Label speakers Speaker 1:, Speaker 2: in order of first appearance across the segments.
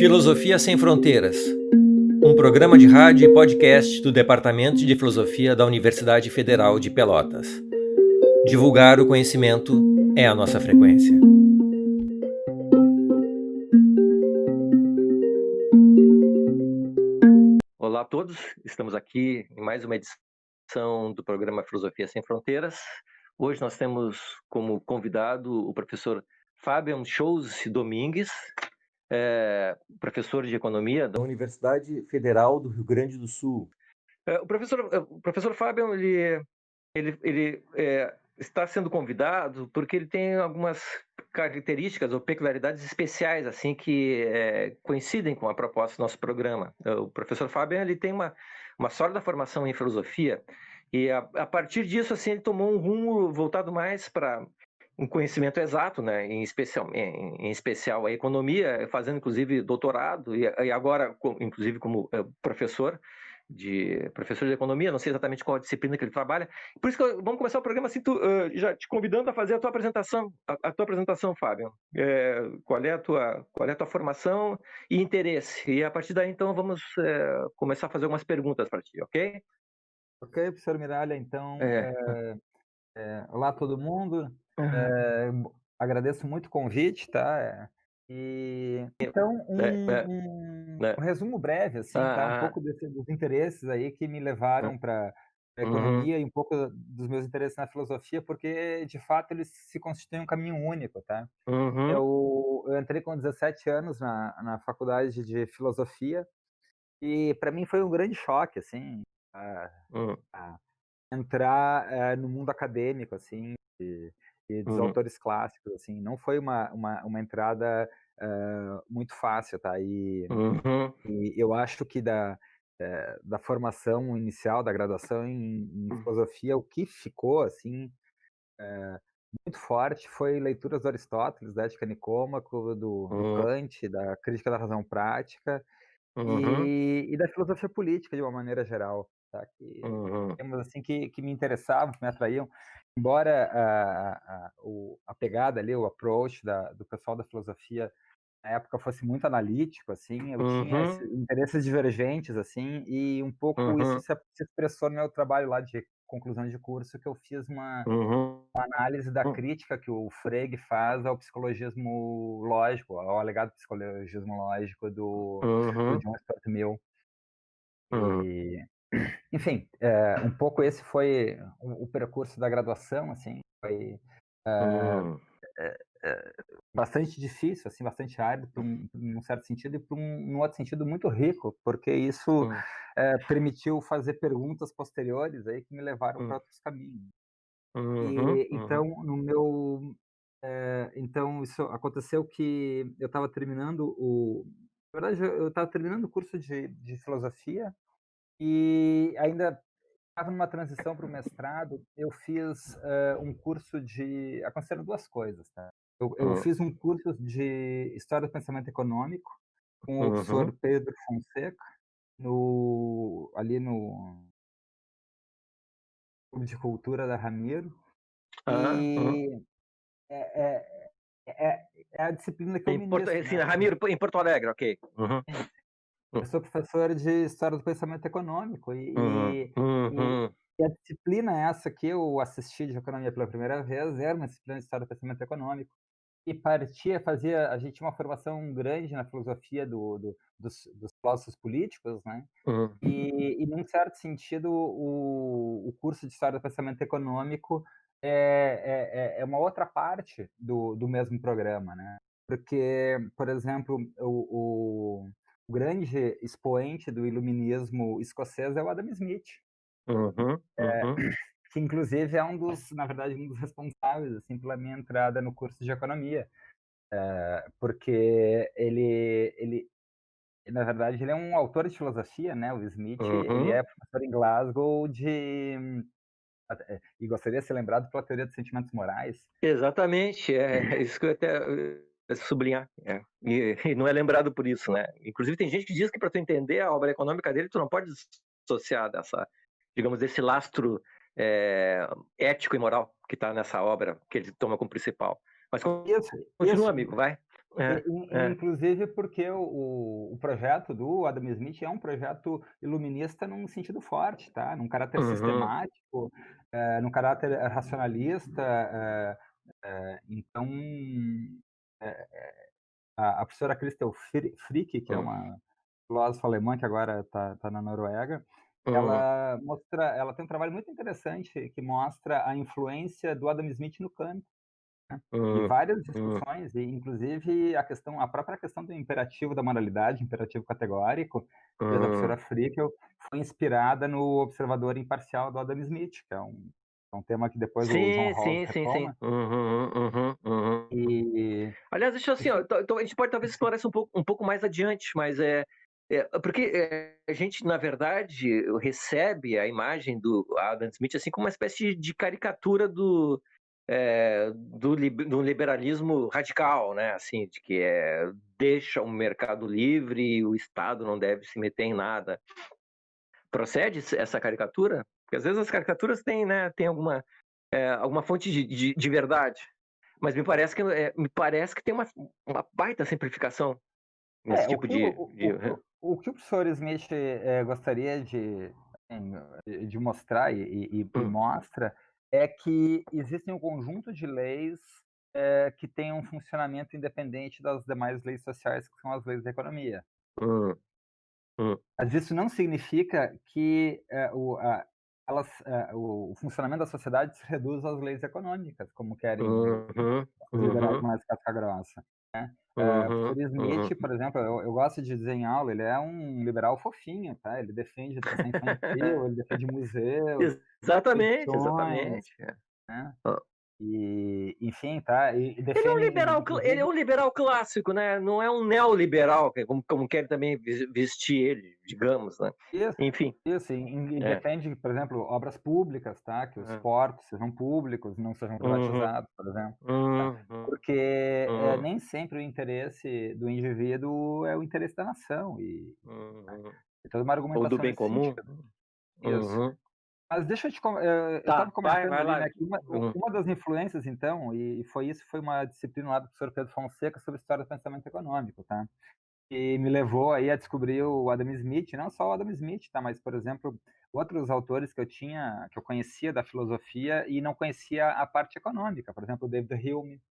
Speaker 1: Filosofia Sem Fronteiras, um programa de rádio e podcast do Departamento de Filosofia da Universidade Federal de Pelotas. Divulgar o conhecimento é a nossa frequência. Olá a todos, estamos aqui em mais uma edição do programa Filosofia Sem Fronteiras. Hoje nós temos como convidado o professor Fabian Schulz Domingues, professor de Economia da Universidade Federal do Rio Grande do Sul. O professor Fabian, ele está sendo convidado porque ele tem algumas características ou peculiaridades especiais assim que coincidem com a proposta do nosso programa. O professor Fabian ele tem uma sólida formação em filosofia e a partir disso assim ele tomou um rumo voltado mais para um conhecimento exato, né? Em especial a economia, fazendo inclusive doutorado e agora inclusive como professor de economia, não sei exatamente qual a disciplina que ele trabalha. Por isso que vamos começar o programa assim, já te convidando a fazer a tua apresentação, Fábio. Qual é a tua formação e interesse? E a partir daí, então, vamos começar a fazer algumas perguntas para ti, ok?
Speaker 2: Ok, professor Miralha, então, olá todo mundo, agradeço muito o convite, tá? Então, um resumo breve, assim, tá? Um pouco dos interesses aí que me levaram para a economia e um pouco dos meus interesses na filosofia, porque, de fato, eles se constituem um caminho único, tá? Eu entrei com 17 anos na faculdade de filosofia e, para mim, foi um grande choque, assim, a entrar, no mundo acadêmico, assim, e dos autores clássicos, assim. Não foi uma entrada, muito fácil, tá. E eu acho que da formação inicial, da graduação em filosofia, o que ficou, assim, muito forte foi leituras do Aristóteles, da Ética Nicômaco, do Kant, da Crítica da Razão Prática e da filosofia política de uma maneira geral, tá, que temas assim que me interessavam, que me atraíam, embora a pegada ali, o approach do pessoal da filosofia na época fosse muito analítico, assim, eu tinha interesses divergentes, assim, e um pouco isso se expressou no meu trabalho lá de conclusão de curso, que eu fiz uma análise da crítica que o Frege faz ao psicologismo lógico, ao alegado psicologismo lógico do John Stuart Mill. E, enfim, um pouco esse foi o percurso da graduação, assim, foi bastante difícil, assim, bastante árduo, num certo sentido, e num outro sentido muito rico, porque isso permitiu fazer perguntas posteriores aí que me levaram para outros caminhos. Então, então isso aconteceu que eu estava terminando na verdade, eu estava terminando o curso de filosofia e ainda estava numa transição para o mestrado. Eu fiz, um curso aconteceram 2 coisas, tá. Eu fiz um curso de História do Pensamento Econômico com o professor Pedro Fonseca, ali no Clube de Cultura da Ramiro, e é é é a disciplina que eu ministro, né.
Speaker 1: Ramiro, em Porto Alegre, ok.
Speaker 2: Eu sou professor de História do Pensamento Econômico e a disciplina essa que eu assisti de economia pela primeira vez era uma disciplina de História do Pensamento Econômico e a gente tinha uma formação grande na filosofia dos filósofos políticos, né, e num certo sentido o curso de História do Pensamento Econômico é uma outra parte do mesmo programa, né. Porque, por exemplo, o grande expoente do iluminismo escocês é o Adam Smith, que inclusive é na verdade, um dos responsáveis, assim, pela minha entrada no curso de economia, porque ele na verdade, ele é um autor de filosofia, né, o Smith, ele é professor em Glasgow e gostaria de ser lembrado pela teoria dos sentimentos morais.
Speaker 1: Exatamente, é isso que eu até sublinhar. E não é lembrado por isso, né? Inclusive tem gente que diz que para tu entender a obra econômica dele, tu não pode dissociar desse lastro ético e moral que está nessa obra que ele toma como principal. Mas
Speaker 2: Isso,
Speaker 1: continua,
Speaker 2: isso.
Speaker 1: amigo, vai. É.
Speaker 2: Inclusive porque o projeto do Adam Smith é um projeto iluminista num sentido forte, tá? Num caráter
Speaker 1: Uhum.
Speaker 2: sistemático, num caráter racionalista. Então, a professora Christel Frick, que é
Speaker 1: Hum.
Speaker 2: uma filósofa alemã que agora está na Noruega,
Speaker 1: Uhum.
Speaker 2: ela tem um trabalho muito interessante que mostra a influência do Adam Smith no campo. E
Speaker 1: Hum.
Speaker 2: várias
Speaker 1: Hum.
Speaker 2: discussões, e inclusive a própria questão do imperativo da moralidade, imperativo categórico, da professora
Speaker 1: Hum.
Speaker 2: Frickel, foi inspirada no Observador Imparcial do Adam Smith, que é um tema que depois o John
Speaker 1: Sim,
Speaker 2: Rawls
Speaker 1: sim, sim, sim.
Speaker 2: retoma.
Speaker 1: Uhum, uhum, uhum.
Speaker 2: E
Speaker 1: Aliás, deixa eu assim, ó,
Speaker 2: enfim,
Speaker 1: então a gente pode talvez explorar isso um pouco mais adiante, mas porque a gente, na verdade, recebe a imagem do Adam Smith assim como uma espécie de caricatura do liberalismo radical, né? Assim, de que deixa o mercado livre e o Estado não deve se meter em nada. Procede essa caricatura? Porque às vezes as caricaturas têm, né, tem alguma fonte de verdade. Mas me parece que tem uma baita simplificação nesse
Speaker 2: o
Speaker 1: tipo
Speaker 2: que o que o professor Smith, gostaria de mostrar e
Speaker 1: Hum,
Speaker 2: mostra, é que existem um conjunto de leis, que têm um funcionamento independente das demais leis sociais, que são as leis da economia.
Speaker 1: hum, hum,
Speaker 2: Mas isso não significa que, o funcionamento da sociedade se reduz às leis econômicas, como querem
Speaker 1: uhum,
Speaker 2: os liberais
Speaker 1: uhum,
Speaker 2: mais casca-grossa, né. O
Speaker 1: uhum,
Speaker 2: professor Smith,
Speaker 1: uhum.
Speaker 2: por exemplo, eu gosto de dizer em aula, ele é um liberal fofinho, tá, ele defende educação infantil, ele defende museus,
Speaker 1: Exatamente,
Speaker 2: instituições,
Speaker 1: exatamente.
Speaker 2: né,
Speaker 1: Ó,
Speaker 2: e enfim, tá, e
Speaker 1: ele é um
Speaker 2: defende
Speaker 1: liberal, ele é
Speaker 2: inclusive.
Speaker 1: um liberal clássico, né? Não é um neoliberal, que é como querem também vestir ele, digamos, né?
Speaker 2: Isso,
Speaker 1: Enfim,
Speaker 2: isso, e
Speaker 1: é.
Speaker 2: defende, por exemplo, obras públicas, tá, que os
Speaker 1: É.
Speaker 2: portos sejam públicos, não sejam
Speaker 1: Uhum,
Speaker 2: privatizados, por exemplo, tá.
Speaker 1: uhum,
Speaker 2: Porque,
Speaker 1: uhum,
Speaker 2: nem sempre o interesse do indivíduo é o interesse da nação,
Speaker 1: uhum.
Speaker 2: e toda uma
Speaker 1: Ou do
Speaker 2: argumentação
Speaker 1: bem
Speaker 2: nesse
Speaker 1: comum?
Speaker 2: sentido. Isso.
Speaker 1: Uhum.
Speaker 2: Mas deixa eu te eu estava
Speaker 1: Tá,
Speaker 2: comentando
Speaker 1: vai
Speaker 2: ali,
Speaker 1: lá.
Speaker 2: né, que uma das influências então, e foi uma disciplina lá do professor Pedro Fonseca sobre história do pensamento econômico, tá. E me levou aí a descobrir o Adam Smith, não só o Adam Smith, tá, mas, por exemplo, outros autores que eu conhecia da filosofia e não conhecia a parte econômica, por exemplo, o David Hume,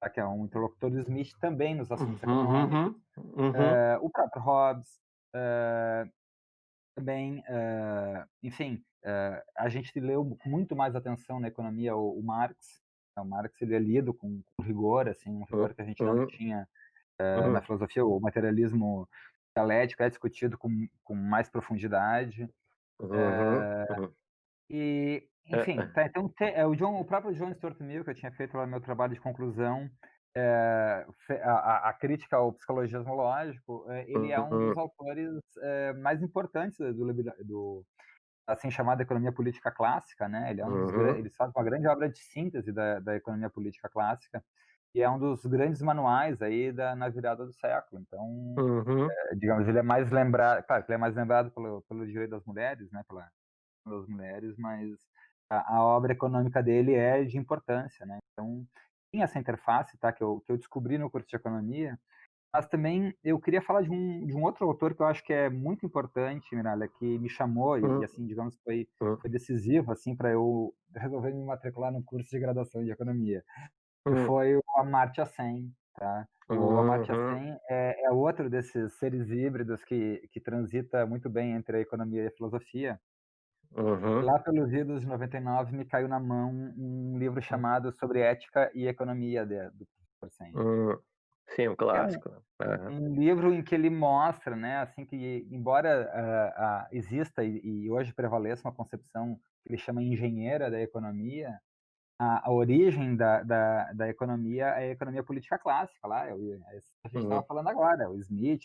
Speaker 2: tá, que é um interlocutor do Smith também nos assuntos
Speaker 1: Uhum,
Speaker 2: econômicos,
Speaker 1: uhum, uhum,
Speaker 2: o próprio Hobbes, também, enfim, a gente leu com muito mais atenção na economia o Marx, né, o Marx ele é lido com rigor, assim, um rigor que a gente não
Speaker 1: uhum,
Speaker 2: tinha na
Speaker 1: uhum,
Speaker 2: filosofia. O materialismo dialético é discutido com mais profundidade.
Speaker 1: uhum, uhum.
Speaker 2: E, enfim,
Speaker 1: É,
Speaker 2: tá, então o próprio John Stuart Mill, que eu tinha feito lá no meu trabalho de conclusão, a crítica ao psicologismo lógico, ele é um dos
Speaker 1: uhum,
Speaker 2: autores mais importantes do assim chamada economia política clássica, né?
Speaker 1: uhum,
Speaker 2: Ele faz uma grande obra de síntese da economia política clássica e é um dos grandes manuais aí na virada do século. Então,
Speaker 1: uhum,
Speaker 2: digamos, ele é mais lembrado, claro, que ele é mais lembrado pelo direito das mulheres, né? Pelas mulheres, mas a obra econômica dele é de importância, né? Então, tem essa interface, tá? Que eu descobri no curso de economia, mas também eu queria falar de um outro autor que eu acho que é muito importante, Miralha, que me chamou e
Speaker 1: uhum,
Speaker 2: assim, digamos,
Speaker 1: uhum,
Speaker 2: foi decisivo, assim, para eu resolver me matricular no curso de graduação de economia, que
Speaker 1: uhum,
Speaker 2: foi o Amartya Sen, tá? O Amartya
Speaker 1: uhum,
Speaker 2: Sen é outro desses seres híbridos que transita muito bem entre a economia e a filosofia.
Speaker 1: uhum,
Speaker 2: Lá pelos idos de 99 me caiu na mão um livro chamado Sobre Ética e Economia do professor Sen.
Speaker 1: uhum. Sim, um
Speaker 2: É um
Speaker 1: clássico, né? Aham.
Speaker 2: um livro em que ele mostra, né, assim, que embora, exista e hoje prevaleça uma concepção que ele chama engenheira da economia, a origem da economia é a economia política clássica lá, é isso que a gente estava
Speaker 1: Uhum,
Speaker 2: falando agora, o Smith,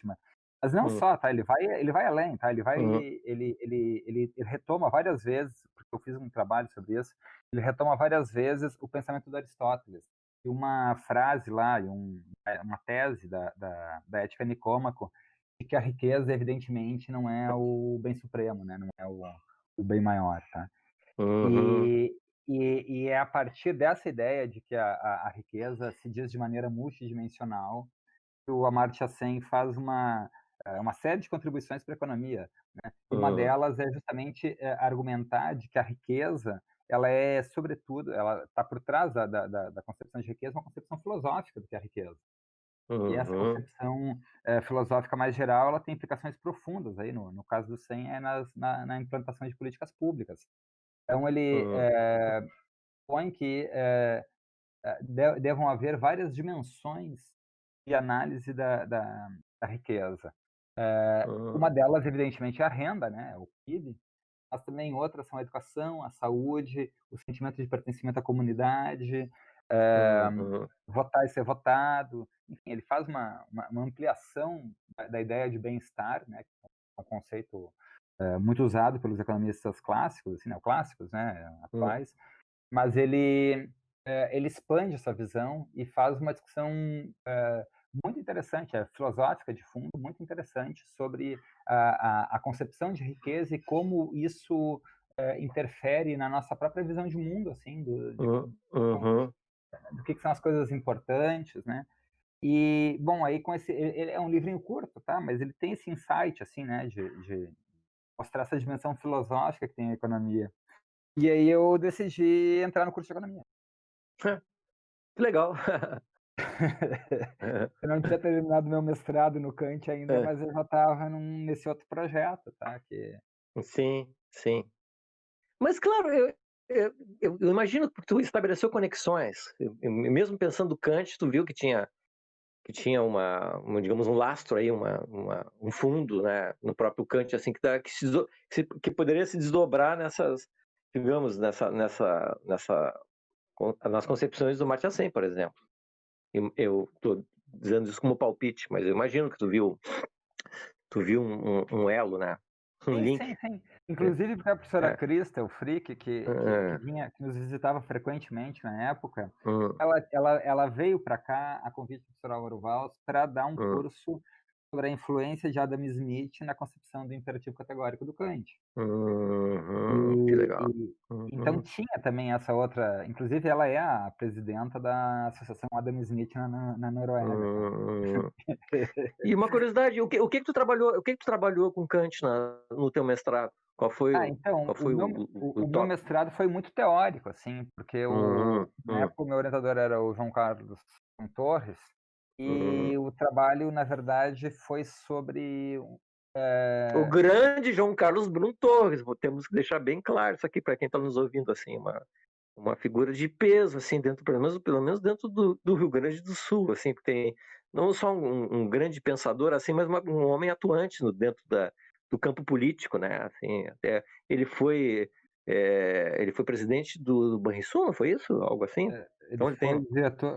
Speaker 2: mas não
Speaker 1: uhum,
Speaker 2: só, tá, ele vai além, tá,
Speaker 1: uhum,
Speaker 2: ele retoma várias vezes, porque eu fiz um trabalho sobre isso, ele retoma várias vezes o pensamento do Aristóteles. E uma frase lá, uma tese da Ética Nicômaco, de que a riqueza evidentemente não é o bem supremo, né, não é o bem maior, tá.
Speaker 1: uhum,
Speaker 2: E e é a partir dessa ideia de que a riqueza se diz de maneira multidimensional, o Amartya Sen faz uma série de contribuições para a economia, né, e uma delas é justamente, argumentar de que a riqueza, ela é sobretudo ela está por trás da concepção de riqueza, uma concepção filosófica do que é a riqueza. E essa
Speaker 1: Uhum.
Speaker 2: concepção, filosófica mais geral, ela tem implicações profundas aí no caso do Sen, é na implantação de políticas públicas. Então ele,
Speaker 1: Hum.
Speaker 2: põe que, devam haver várias dimensões de análise da riqueza. Uma
Speaker 1: Hum.
Speaker 2: delas, evidentemente, é a renda, né, o PIB, mas também outras são a educação, a saúde, o sentimento de pertencimento à comunidade,
Speaker 1: Uhum.
Speaker 2: votar e ser votado. Enfim, ele faz uma ampliação da ideia de bem-estar, né, que é um conceito, muito usado pelos economistas clássicos, assim, neoclássicos, né,
Speaker 1: Hum.
Speaker 2: atuais, mas ele expande essa visão e faz uma discussão, muito interessante, filosófica de fundo, muito interessante sobre a concepção de riqueza e como isso, interfere na nossa própria visão de mundo, assim,
Speaker 1: Uhum.
Speaker 2: do que são as coisas importantes, né. E, bom, aí com ele é um livrinho curto, tá, mas ele tem esse insight, assim, né, de mostrar essa dimensão filosófica que tem a economia. E aí eu decidi entrar no curso de economia.
Speaker 1: Que legal.
Speaker 2: Eu não tinha terminado meu mestrado no Kant ainda,
Speaker 1: É.
Speaker 2: mas eu já estava nesse outro projeto, tá, que
Speaker 1: Sim, sim. Mas claro, eu eu imagino que tu estabeleceu conexões, mesmo pensando do Kant, tu viu que tinha digamos, um lastro aí, um fundo, né, no próprio Kant, assim, que poderia se desdobrar nessas, digamos, nas concepções do Amartya Sen, por exemplo. Eu estou dizendo isso como palpite, mas eu imagino que tu viu um elo, né, um
Speaker 2: sim,
Speaker 1: link.
Speaker 2: sim, sim.
Speaker 1: É,
Speaker 2: Inclusive porque a professora
Speaker 1: é,
Speaker 2: Christel Frick, que
Speaker 1: é,
Speaker 2: vinha que nos visitava frequentemente na época,
Speaker 1: hum,
Speaker 2: ela veio para cá, a convite do professor Álvaro Valls, para dar um
Speaker 1: hum,
Speaker 2: curso sobre a influência de Adam Smith na concepção do imperativo categórico do Kant.
Speaker 1: que
Speaker 2: E
Speaker 1: legal.
Speaker 2: e então
Speaker 1: Uhum.
Speaker 2: tinha também essa outra, inclusive ela é a presidenta da associação Adam Smith na Noruega, tá.
Speaker 1: Hum. E uma curiosidade, o que que tu trabalhou com Kant no teu mestrado? Qual foi
Speaker 2: Ah,
Speaker 1: o
Speaker 2: então,
Speaker 1: qual foi o
Speaker 2: o meu
Speaker 1: tópico?
Speaker 2: mestrado foi muito teórico, assim, porque
Speaker 1: Uhum,
Speaker 2: na época o meu orientador era o João Carlos Torres,
Speaker 1: uhum.
Speaker 2: e o trabalho, na verdade, foi sobre,
Speaker 1: O
Speaker 2: eh
Speaker 1: grande João Carlos Brum Torres, temos que deixar bem claro isso aqui para quem está nos ouvindo, assim, uma figura de peso, assim, dentro, pelo menos dentro do Rio Grande do Sul, assim, que tem não só um grande pensador, assim, mas um homem atuante dentro do campo político, né? Assim, até ele foi presidente do Banrisul, não foi isso? Algo assim?
Speaker 2: ele
Speaker 1: Então ele
Speaker 2: foi
Speaker 1: tem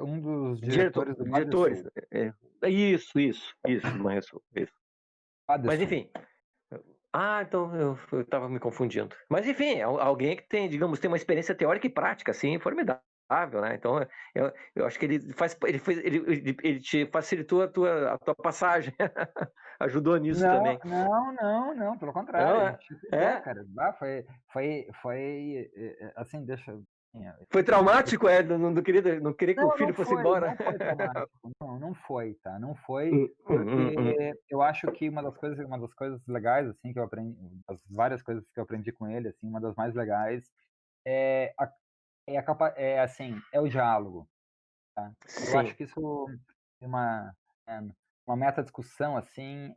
Speaker 2: um dos
Speaker 1: diretor,
Speaker 2: diretores do
Speaker 1: diretores,
Speaker 2: Quadrisul.
Speaker 1: isso, do Banrisul, isso. Mas
Speaker 2: Quadrisul.
Speaker 1: enfim, então eu estava me confundindo. Mas enfim, é alguém que tem, digamos, tem uma experiência teórica e prática, assim, formidável, né? Então, eu acho que ele te facilitou a tua passagem, ajudou nisso
Speaker 2: Não,
Speaker 1: também.
Speaker 2: não, não, não, pelo contrário,
Speaker 1: Não,
Speaker 2: a
Speaker 1: é?
Speaker 2: gente se ajudou,
Speaker 1: É?
Speaker 2: cara. Assim, deixa
Speaker 1: Foi traumático, não queria que o filho fosse embora.
Speaker 2: não foi traumático, não, não foi, tá, não foi,
Speaker 1: Hum, hum, hum, hum.
Speaker 2: porque eu acho que uma das coisas legais, assim, que eu aprendi, das várias coisas que eu aprendi com ele, assim, uma das mais legais é assim, é o diálogo, tá. Eu acho
Speaker 1: Sim.
Speaker 2: que isso é uma meta-discussão, assim,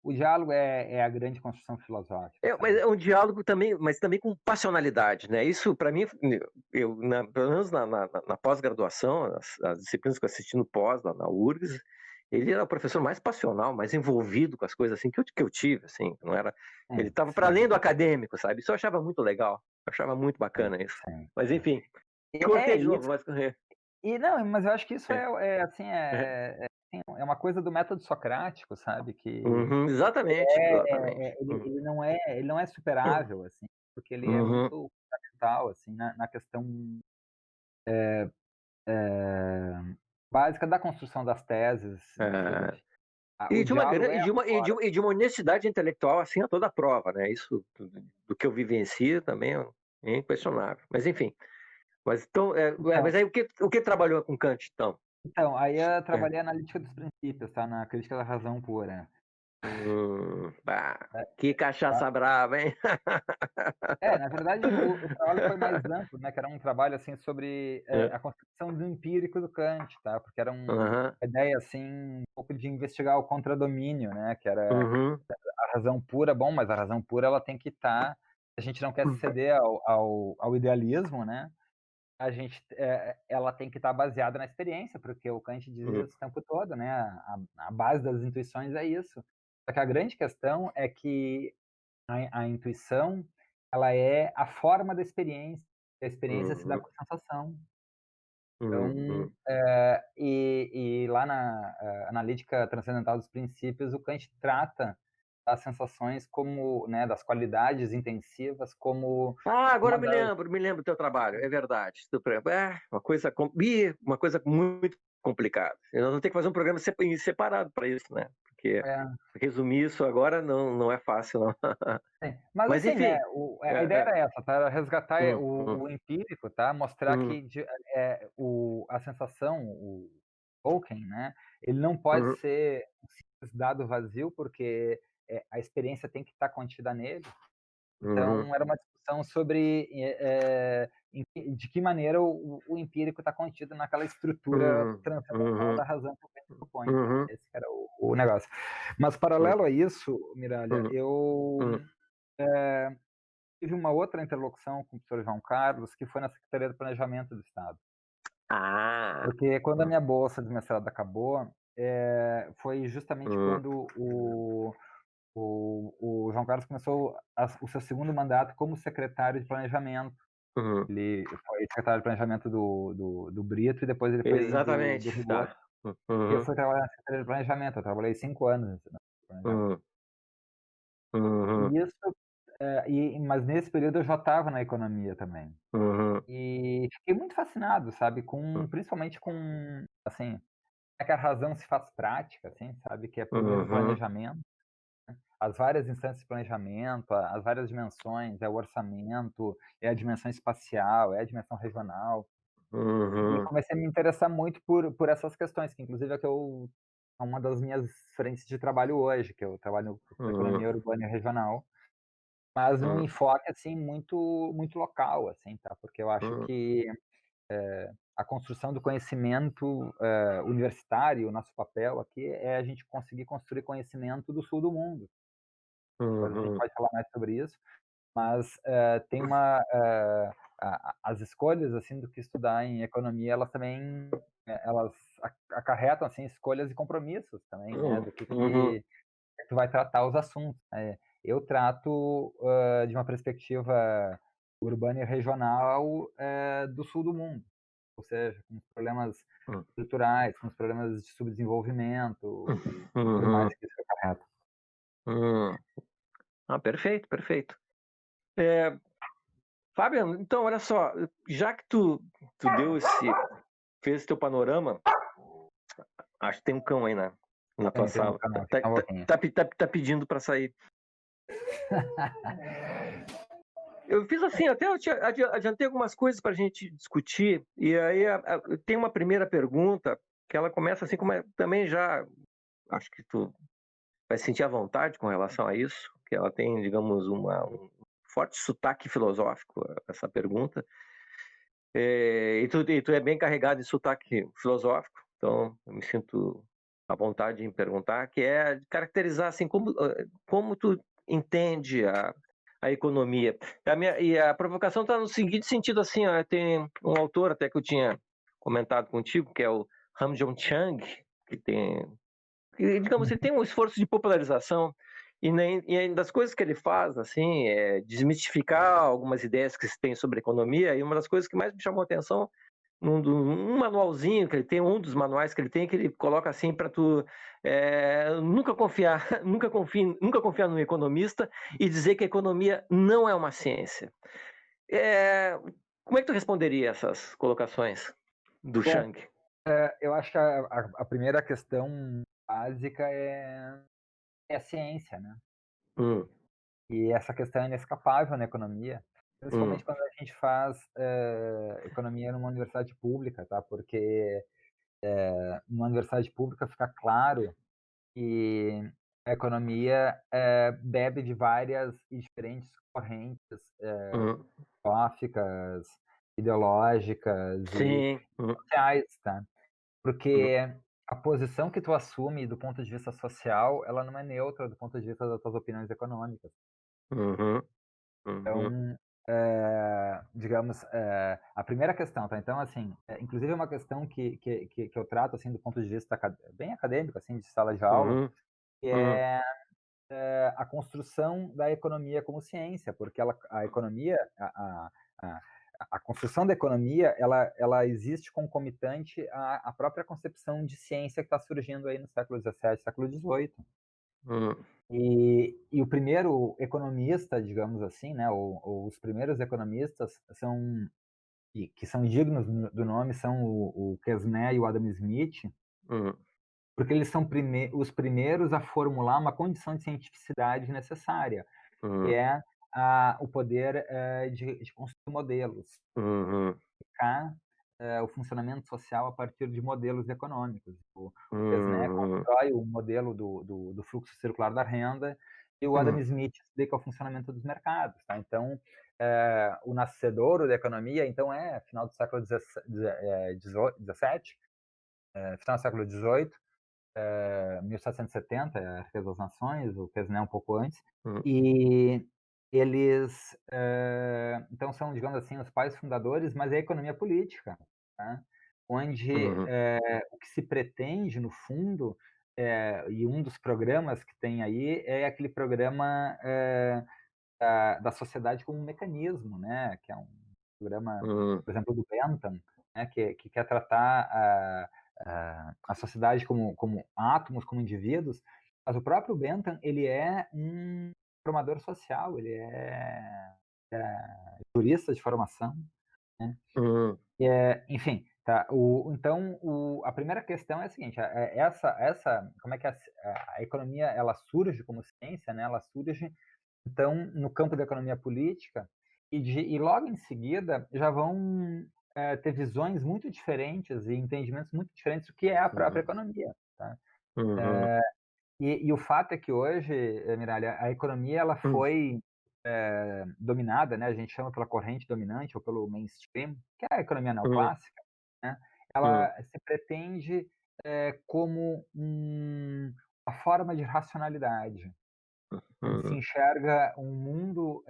Speaker 2: o diálogo é a grande construção filosófica,
Speaker 1: Mas
Speaker 2: sabe.
Speaker 1: é um diálogo também, mas também com passionalidade, né? Isso, para mim, pelo menos na pós-graduação, as disciplinas que eu assisti no pós, lá na URGS, ele era o professor mais passional, mais envolvido com as coisas assim que eu tive, assim, não era, ele
Speaker 2: Sim,
Speaker 1: estava para
Speaker 2: sim,
Speaker 1: além do acadêmico, sabe? Isso eu achava muito legal, eu achava muito
Speaker 2: sim,
Speaker 1: bacana isso.
Speaker 2: sim,
Speaker 1: Mas
Speaker 2: sim.
Speaker 1: enfim, te
Speaker 2: É
Speaker 1: cortei de novo,
Speaker 2: isso.
Speaker 1: mas
Speaker 2: E não, mas eu acho que isso
Speaker 1: é,
Speaker 2: assim, é uma coisa do método socrático, sabe, que
Speaker 1: uhum, exatamente, exatamente.
Speaker 2: ele não é superável, assim, porque ele é
Speaker 1: Uhum.
Speaker 2: muito fundamental, assim, na questão, básica da construção das teses de
Speaker 1: É.
Speaker 2: filosofia.
Speaker 1: E
Speaker 2: O
Speaker 1: de uma
Speaker 2: diálogo
Speaker 1: grande,
Speaker 2: é
Speaker 1: e
Speaker 2: a
Speaker 1: de uma, e de,
Speaker 2: forma.
Speaker 1: uma- e de uma honestidade intelectual assim a toda prova, né? Isso do que eu vivencio também é inquestionável. Mas enfim, mas então, mas
Speaker 2: Então,
Speaker 1: aí o que trabalhou com Kant então?
Speaker 2: Então, aí eu trabalhei analítica dos princípios, tá, na crítica da razão pura.
Speaker 1: Que cachaça brava, hein?
Speaker 2: Na verdade, o trabalho foi mais amplo, né, que era um trabalho, assim, sobre, a concepção do empírico do Kant, tá, porque era uma ideia, assim, um pouco de investigar o contradomínio, né, que era
Speaker 1: Uhum.
Speaker 2: a razão pura, bom, mas a razão pura ela tem que estar, a gente não quer ceder ao idealismo, né, a gente, ela tem que estar baseada na experiência, porque o Kant diz isso o tempo todo, né, a base das intuições é isso. Só que a grande questão é que a intuição, ela é a forma da experiência, e a experiência se dá
Speaker 1: Uhum.
Speaker 2: com sensação. Então,
Speaker 1: Uhum.
Speaker 2: e lá na analítica transcendental dos princípios, o Kant trata as sensações como, né, das qualidades intensivas como
Speaker 1: Agora
Speaker 2: uma
Speaker 1: eu
Speaker 2: das
Speaker 1: me lembro do teu trabalho, é verdade. Uma coisa muito complicada. Eu não tenho que fazer um programa separado para isso, né? Porque
Speaker 2: é,
Speaker 1: resumir isso agora não é fácil, não.
Speaker 2: sim. Mas
Speaker 1: Mas
Speaker 2: assim, né,
Speaker 1: enfim.
Speaker 2: a ideia
Speaker 1: É.
Speaker 2: era essa, tá, era resgatar
Speaker 1: Hum, hum,
Speaker 2: o empírico, tá, mostrar
Speaker 1: hum,
Speaker 2: que a sensação, o token, né, ele não pode
Speaker 1: hum,
Speaker 2: ser um simples dado vazio, porque, a experiência tem que estar contida nele.
Speaker 1: uhum,
Speaker 2: Então era uma discussão sobre, de que maneira o empírico está contido naquela estrutura transcendental
Speaker 1: uhum,
Speaker 2: da razão que o Kant propõe, tá.
Speaker 1: uhum,
Speaker 2: Esse que era o negócio. Mas paralelo a isso, Miralha,
Speaker 1: uhum,
Speaker 2: eu
Speaker 1: uhum.
Speaker 2: tive uma outra interlocução com o professor João Carlos, que foi na Secretaria do Planejamento do Estado.
Speaker 1: Ah.
Speaker 2: Porque quando a
Speaker 1: Hum,
Speaker 2: minha bolsa de mestrado acabou, foi justamente
Speaker 1: hum,
Speaker 2: quando o João Carlos começou o seu segundo mandato como secretário de planejamento.
Speaker 1: uhum.
Speaker 2: Ele foi secretário de planejamento do Brito e depois ele foi do
Speaker 1: Exatamente,
Speaker 2: Rigor.
Speaker 1: tá.
Speaker 2: E eu
Speaker 1: Uhum,
Speaker 2: fui trabalhar na Secretaria de Planejamento, eu trabalhei 5 anos na planejamento.
Speaker 1: uhum, uhum,
Speaker 2: E isso, mas nesse período eu já estava na economia também.
Speaker 1: uhum,
Speaker 2: E fiquei muito fascinado, sabe, principalmente com, assim, é que a razão se faz prática, assim, sabe, que é por meio do
Speaker 1: uhum,
Speaker 2: planejamento, as várias instâncias de planejamento, as várias dimensões, é o orçamento, é a dimensão espacial, é a dimensão regional. E
Speaker 1: uhum,
Speaker 2: comecei a me interessar muito por essas questões, que inclusive é uma das minhas frentes de trabalho hoje, que eu trabalho com
Speaker 1: uhum,
Speaker 2: economia urbana e regional, mas num
Speaker 1: uhum,
Speaker 2: enfoque, assim, muito local, assim, tá, porque eu acho
Speaker 1: uhum,
Speaker 2: que a construção do conhecimento, universitário, o nosso papel aqui é a gente conseguir construir conhecimento do sul do mundo. Depois a gente
Speaker 1: uhum,
Speaker 2: pode falar mais sobre isso, mas, tem uma, as escolhas, assim, do que estudar em economia, elas também, elas acarretam, assim, escolhas e compromissos também, né, do
Speaker 1: uhum,
Speaker 2: que tu vai tratar os assuntos. Eu trato, de uma perspectiva urbana e regional, do sul do mundo, ou seja, com os problemas estruturais, com os problemas de subdesenvolvimento e tudo mais
Speaker 1: uhum,
Speaker 2: que isso acarreta.
Speaker 1: uhum. Perfeito, perfeito. É, Fábio, então olha só, já que tu fez teu panorama, acho que tem um cão aí na tua
Speaker 2: Tem um
Speaker 1: sala.
Speaker 2: canal aqui, só um pouquinho.
Speaker 1: Tá pedindo para sair. Eu fiz assim, até eu adiantei algumas coisas para a gente discutir, e aí tem uma primeira pergunta que ela começa assim, como também já acho que tu vai sentir à vontade com relação a isso, que ela tem, digamos, um forte sotaque filosófico, essa pergunta. E tu é bem carregado de sotaque filosófico, então eu me sinto à vontade em perguntar, que é caracterizar assim como tu entende a economia. E a provocação está no seguinte sentido assim, ó, tem um autor até que eu tinha comentado contigo, que é o Hamjong Chang, que tem, digamos, ele tem um esforço de popularização e das coisas que ele faz, assim, é desmistificar algumas ideias que se tem sobre economia. E uma das coisas que mais me chamou a atenção um manualzinho que ele tem, um dos manuais que ele tem, que ele coloca assim para tu nunca confiar, nunca confiar no economista e dizer que a economia não é uma ciência. É, Como é que tu responderia essas colocações do
Speaker 2: Bom,
Speaker 1: Chang?
Speaker 2: eu acho que a primeira questão básica é a ciência, né.
Speaker 1: Hum,
Speaker 2: E essa questão é inescapável na economia,
Speaker 1: hum,
Speaker 2: principalmente quando a gente faz, economia numa universidade pública, tá, porque numa universidade pública fica claro que a economia bebe de várias e diferentes correntes filosóficas, ideológicas e
Speaker 1: Sim.
Speaker 2: sociais, tá? Porque a posição que tu assume do ponto de vista social, ela não é neutra do ponto de vista das tuas opiniões econômicas.
Speaker 1: Uhum. Uhum.
Speaker 2: Então, digamos, a primeira questão, tá? Então, assim, inclusive é uma questão que eu trato, assim, do ponto de vista bem acadêmico, assim, de sala de aula,
Speaker 1: Uhum.
Speaker 2: que
Speaker 1: Uhum.
Speaker 2: é a construção da economia como ciência, porque a economia, a, a construção da economia, ela existe concomitante à própria concepção de ciência que está surgindo aí no século XVII, século XVIII.
Speaker 1: Uhum.
Speaker 2: E o primeiro economista, digamos assim, né, ou os primeiros economistas que são dignos do nome são o Quesnay e o Adam Smith,
Speaker 1: Uhum.
Speaker 2: porque eles são os primeiros a formular uma condição de cientificidade necessária, que
Speaker 1: Uhum.
Speaker 2: é o poder de construir modelos,
Speaker 1: Uhum.
Speaker 2: explicar o funcionamento social a partir de modelos econômicos. O Quesnay
Speaker 1: Uhum.
Speaker 2: constrói o modelo do fluxo circular da renda e o Adam
Speaker 1: Uhum.
Speaker 2: Smith explica o funcionamento dos mercados. Tá? Então, o nascedouro da economia então final do século XVII, final do século XVIII, 1770, a Riqueza das Nações, o Quesnay um pouco antes,
Speaker 1: Uhum.
Speaker 2: e eles, então são, digamos assim, os pais fundadores, mas é a economia política, tá? Onde
Speaker 1: Uhum.
Speaker 2: o que se pretende, no fundo, e um dos programas que tem aí é aquele programa da sociedade como um mecanismo, né? Que é um programa,
Speaker 1: Uhum.
Speaker 2: por exemplo, do Bentham, né? Que quer tratar a sociedade como átomos, como indivíduos, mas o próprio Bentham, ele é um formador social, ele é jurista de formação, né?
Speaker 1: Uhum.
Speaker 2: Enfim, tá, então a primeira questão é a seguinte, como é que a economia ela surge como ciência, né? Ela surge então, no campo da economia política, e logo em seguida já vão ter visões muito diferentes e entendimentos muito diferentes do que é a própria economia. Tá?
Speaker 1: Uhum.
Speaker 2: E o fato é que hoje, Miralha, a economia ela
Speaker 1: Uhum.
Speaker 2: foi dominada, né? A gente chama pela corrente dominante ou pelo mainstream, que é a economia
Speaker 1: Uhum.
Speaker 2: neoclássica. Né?
Speaker 1: Uhum.
Speaker 2: Ela se pretende como uma forma de racionalidade, onde se
Speaker 1: Uhum.
Speaker 2: enxerga um mundo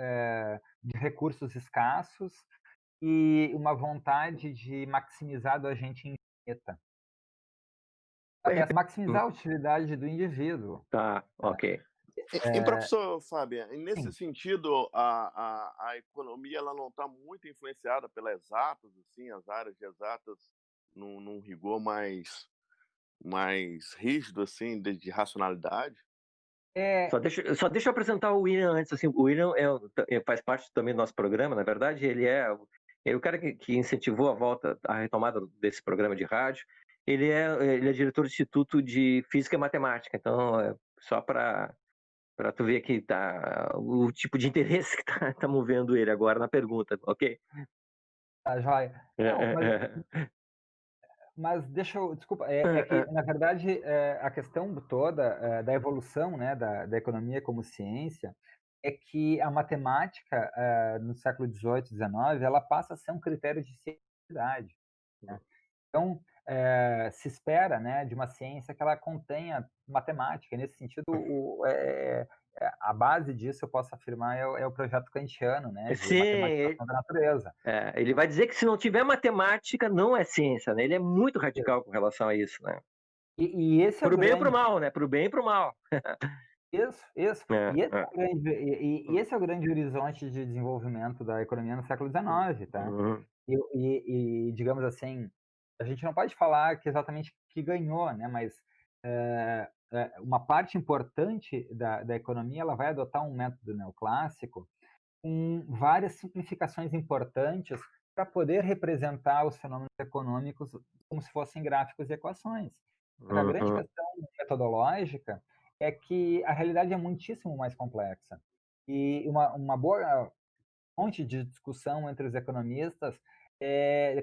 Speaker 2: de recursos escassos e uma vontade de maximizar do agente infinita. Até maximizar a utilidade do indivíduo.
Speaker 1: Tá, ok.
Speaker 3: E professor Fábio, e nesse
Speaker 2: Sim.
Speaker 3: sentido, a economia ela não está muito influenciada pelas exatas, assim, as áreas de exatas num rigor mais rígido, assim, de racionalidade?
Speaker 2: É,
Speaker 1: Só deixa eu apresentar o William antes, assim, o William faz parte também do nosso programa, na verdade, ele é o cara que incentivou a retomada desse programa de rádio. Ele é diretor do Instituto de Física e Matemática, então, só para tu ver que tá o tipo de interesse que tá movendo ele agora na pergunta, ok?
Speaker 2: tá joia.
Speaker 1: É,
Speaker 2: Não, mas
Speaker 1: é, é.
Speaker 2: mas deixa eu desculpa, é
Speaker 1: É,
Speaker 2: que
Speaker 1: é.
Speaker 2: na verdade, a questão toda, da evolução, né, da economia como ciência, é que a matemática, no século XVIII, XIX, ela passa a ser um critério de cientificidade, né. Então, se espera, né, de uma ciência que ela contenha matemática. E nesse sentido, a base disso, eu posso afirmar, é o projeto kantiano, né, de
Speaker 1: Sim,
Speaker 2: matematização da natureza.
Speaker 1: ele vai dizer que se não tiver matemática, não é ciência, né? Ele é muito radical com relação a isso, né?
Speaker 2: E esse é o
Speaker 1: Pro bem e pro
Speaker 2: grande
Speaker 1: mal, né? Pro bem e pro mal.
Speaker 2: Isso, isso.
Speaker 1: É,
Speaker 2: E esse é
Speaker 1: é.
Speaker 2: o grande e esse é o grande horizonte de desenvolvimento da economia no século XIX, tá.
Speaker 1: Uhum.
Speaker 2: Digamos assim, a gente não pode falar que exatamente que ganhou, né, mas, uma parte importante da economia, ela vai adotar um método neoclássico com várias simplificações importantes para poder representar os fenômenos econômicos como se fossem gráficos e equações. Só que a grande
Speaker 1: Uhum.
Speaker 2: questão metodológica é que a realidade é muitíssimo mais complexa. E uma boa fonte de discussão entre os economistas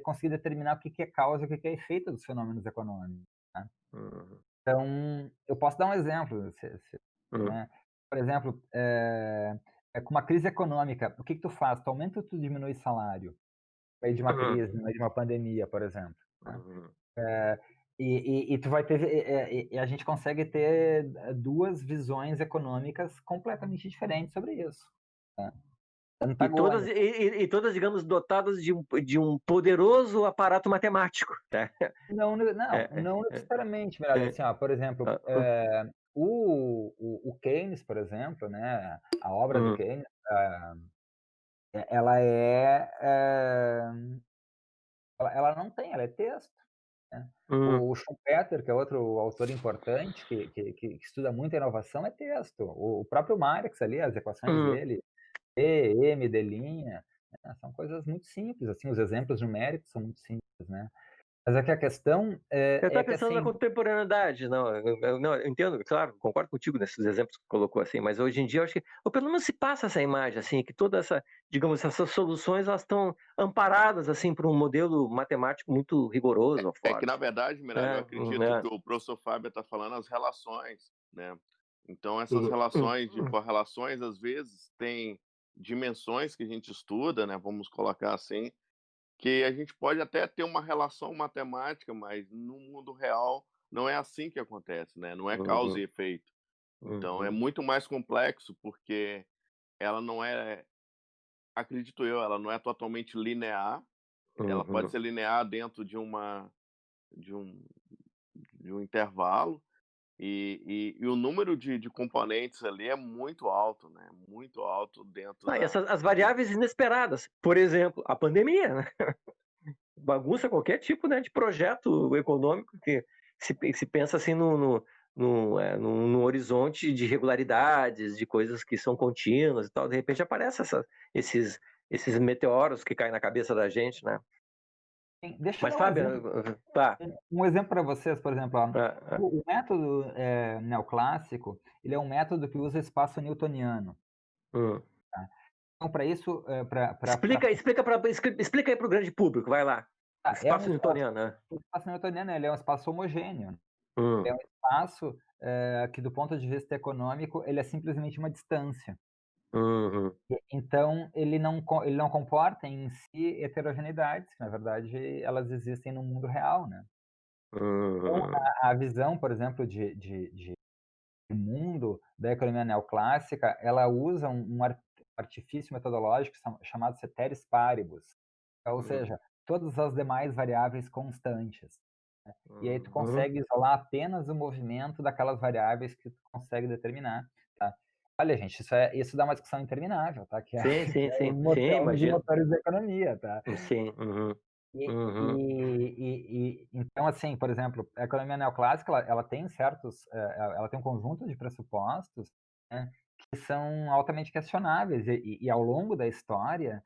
Speaker 2: conseguir determinar o que é causa e o que é efeito dos fenômenos econômicos, tá? Então, eu posso dar um exemplo, né? Por exemplo, com uma crise econômica, o que tu faz? Tu aumenta ou tu diminui salário? No meio de uma crise, no meio de uma pandemia, por exemplo, né? E tu vai ter, e a gente consegue ter duas visões econômicas completamente diferentes sobre isso, tá?
Speaker 1: E todas, digamos, dotadas de um poderoso aparato matemático, tá?
Speaker 2: Não necessariamente, Miralha. Assim, ó, por exemplo, o Keynes, por exemplo, né, a obra do Keynes, ela ela é texto, né? O Schumpeter, que é outro autor importante, que estuda muito a inovação, é texto. O próprio Marx ali, as equações dele, E, M, D', né, são coisas muito simples, assim, os exemplos numéricos são muito simples, né? Mas é que a questão
Speaker 1: Eu estava
Speaker 2: que
Speaker 1: pensando na
Speaker 2: assim,
Speaker 1: contemporaneidade, não, eu entendo, claro, concordo contigo nesses exemplos que colocou assim, mas hoje em dia eu acho que, ou pelo menos se passa essa imagem, assim, que toda essa, digamos, essas soluções, elas estão amparadas, assim, por um modelo matemático muito rigoroso,
Speaker 3: É que,
Speaker 1: forte.
Speaker 3: na verdade, Miralha, eu acredito que o professor Fábio está falando as relações, né? Então, essas relações de correlações, às vezes, têm dimensões que a gente estuda, né? Vamos colocar assim, que a gente pode até ter uma relação matemática, mas no mundo real não é assim que acontece, né? Não é causa e efeito. Então, é muito mais complexo, porque ela não é, acredito eu, ela não é totalmente linear. Ela pode ser linear dentro de um, de um intervalo, e o número de componentes ali é muito alto, né? Muito alto dentro
Speaker 1: Ah, e
Speaker 3: da.
Speaker 1: as variáveis inesperadas, por exemplo, a pandemia, né? Bagunça qualquer tipo, né, de projeto econômico que se pensa assim no horizonte de irregularidades, de coisas que são contínuas e tal, de repente aparecem esses meteoros que caem na cabeça da gente, né?
Speaker 2: deixa eu
Speaker 1: Mas,
Speaker 2: dar
Speaker 1: Fábio, tá.
Speaker 2: um exemplo para vocês, por exemplo, ó, o método neoclássico, ele é um método que usa espaço newtoniano. Tá? Então, para isso,
Speaker 1: Explica aí para o grande público, vai lá. Espaço newtoniano, né?
Speaker 2: O espaço newtoniano, ele é um espaço homogêneo.
Speaker 1: Hum.
Speaker 2: É um espaço que, do ponto de vista econômico, ele é simplesmente uma distância. Então, ele não comporta em si heterogeneidades, que, na verdade, elas existem no mundo real, né? Então, a visão, por exemplo, de mundo da economia neoclássica, ela usa um artifício metodológico chamado ceteris paribus, ou seja, todas as demais variáveis constantes, né? E aí tu consegue isolar apenas o movimento daquelas variáveis que tu consegue determinar, tá? Olha, gente, isso dá uma discussão interminável, tá? Que é,
Speaker 1: Sim,
Speaker 2: que é
Speaker 1: sim, sim,
Speaker 2: um dos
Speaker 1: imagino.
Speaker 2: motores da economia, tá?
Speaker 1: Sim.
Speaker 2: Então, assim, por exemplo, a economia neoclássica, ela tem ela tem um conjunto de pressupostos, né, que são altamente questionáveis, e ao longo da história,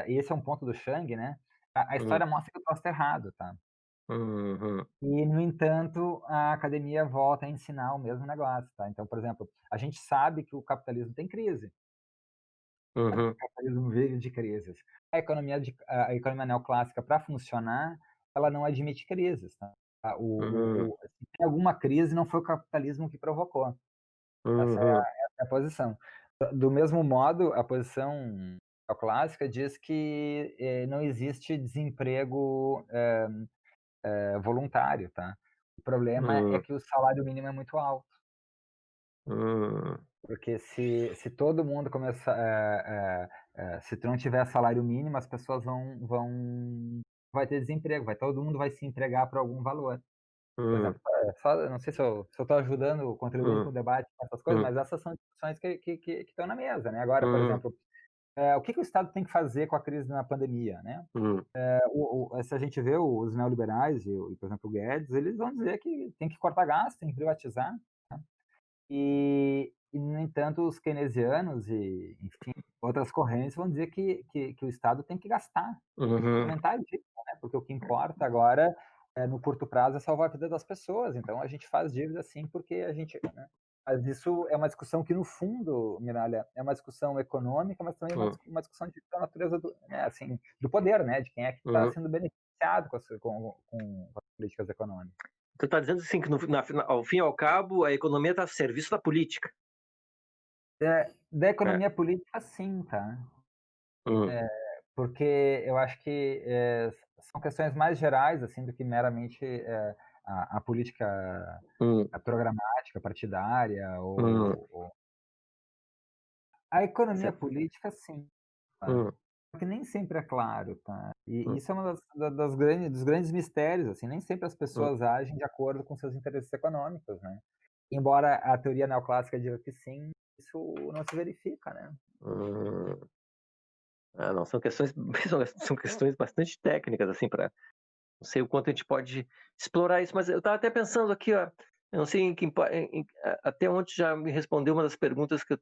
Speaker 2: e esse é um ponto do Chang, né, a história mostra que o troço tá errado, tá? E, no entanto, a academia volta a ensinar o mesmo negócio, tá? Então, por exemplo, a gente sabe que o capitalismo tem crise. O capitalismo vive de crises. A economia neoclássica, para funcionar, ela não admite crises, tá? Se tem alguma crise, não foi o capitalismo que provocou. Essa é a posição. Do mesmo modo, a posição neoclássica diz que não existe desemprego voluntário, tá? O problema é que o salário mínimo é muito alto. Porque se todo mundo começar, se tu não tiver salário mínimo, as pessoas vai ter desemprego, todo mundo vai se empregar por algum valor. Por exemplo, eu não sei se eu estou ajudando, contribuindo com o debate com essas coisas, mas essas são discussões que estão na mesa, né? Agora, por exemplo, o que o Estado tem que fazer com a crise na pandemia, né? Se a gente vê os neoliberais e, por exemplo, o Guedes, eles vão dizer que tem que cortar gasto, tem que privatizar, né? E, no entanto, os keynesianos e, enfim, outras correntes vão dizer que o Estado tem que gastar, aumentar a dívida, né? Porque o que importa agora, no curto prazo, é salvar a vida das pessoas. Então, a gente faz dívida sim, porque a gente, né, Mas isso é uma discussão que, no fundo, Miralha, é uma discussão econômica, mas também uma discussão da natureza né, assim, do poder, né, de quem é que está sendo beneficiado com as políticas econômicas.
Speaker 1: Tu está dizendo assim que, ao fim e ao cabo, a economia está a serviço da política.
Speaker 2: Da economia política, sim, tá? Porque eu acho que são questões mais gerais, assim, do que meramente a política a programática, partidária, a economia política, sim, tá? Porque nem sempre é claro, tá? E isso é uma dos grandes mistérios, assim, nem sempre as pessoas agem de acordo com seus interesses econômicos, né? Embora a teoria neoclássica diga que sim, isso não se verifica, né?
Speaker 1: Não, são questões bastante técnicas, assim, para não sei o quanto a gente pode explorar isso, mas eu estava até pensando aqui, ó, eu não sei até onde já me respondeu uma das perguntas que eu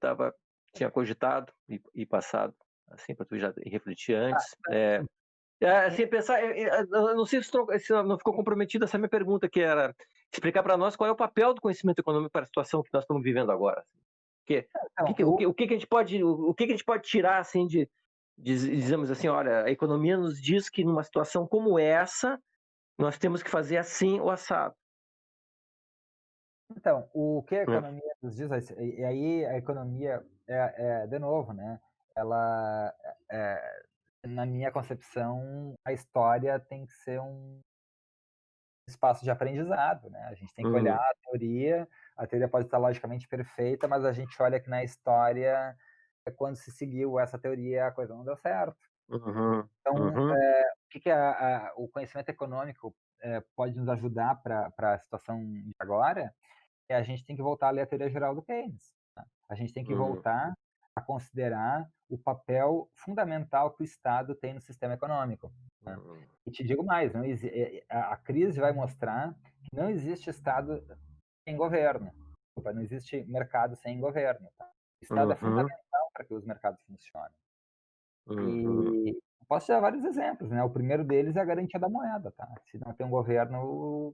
Speaker 1: tinha cogitado e passado, assim, para tu já refletir antes. Assim, pensar, eu não sei se não ficou comprometida essa minha pergunta, que era explicar para nós qual é o papel do conhecimento econômico para a situação que nós estamos vivendo agora. O que a gente pode tirar, assim, dizemos assim, olha, a economia nos diz que numa situação como essa, nós temos que fazer assim ou assado.
Speaker 2: Então, o que a economia nos diz, e aí a economia de novo, né? Ela, na minha concepção, a história tem que ser um espaço de aprendizado, né? A gente tem que olhar a teoria pode estar logicamente perfeita, mas a gente olha que na história, quando se seguiu essa teoria, a coisa não deu certo. Então, o que o conhecimento econômico pode nos ajudar para a situação de agora? A gente tem que voltar a ler a teoria geral do Keynes. Tá? A gente tem que voltar a considerar o papel fundamental que o Estado tem no sistema econômico. Tá? E te digo mais, a crise vai mostrar que não existe Estado sem governo. Desculpa, não existe mercado sem governo. Tá? O Estado é fundamental para que os mercados funcionem. E posso dar vários exemplos, né? O primeiro deles é a garantia da moeda, tá? Se não tem um governo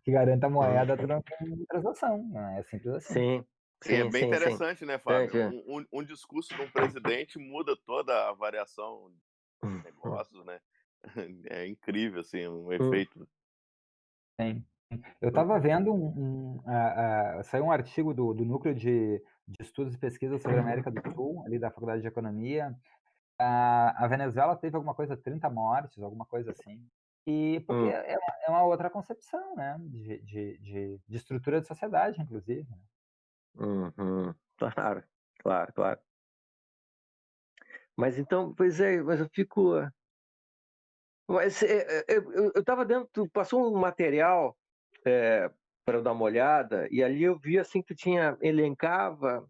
Speaker 2: que garanta a moeda, tu não tem transação, né? É simples assim.
Speaker 3: Sim. E é bem interessante, né, Fábio? Um discurso de um presidente muda toda a variação de negócios, né? É incrível, assim, um efeito.
Speaker 2: Sim. Eu estava vendo saiu um artigo do Núcleo de Estudos e Pesquisas sobre a América do Sul, ali da Faculdade de Economia. A Venezuela teve alguma coisa, 30 mortes, alguma coisa assim. E porque é uma outra concepção, né? De estrutura de sociedade, inclusive.
Speaker 1: Claro. Mas então, pois é, mas eu fico. Mas eu estava dentro, passou um material para eu dar uma olhada, e ali eu vi assim que elencava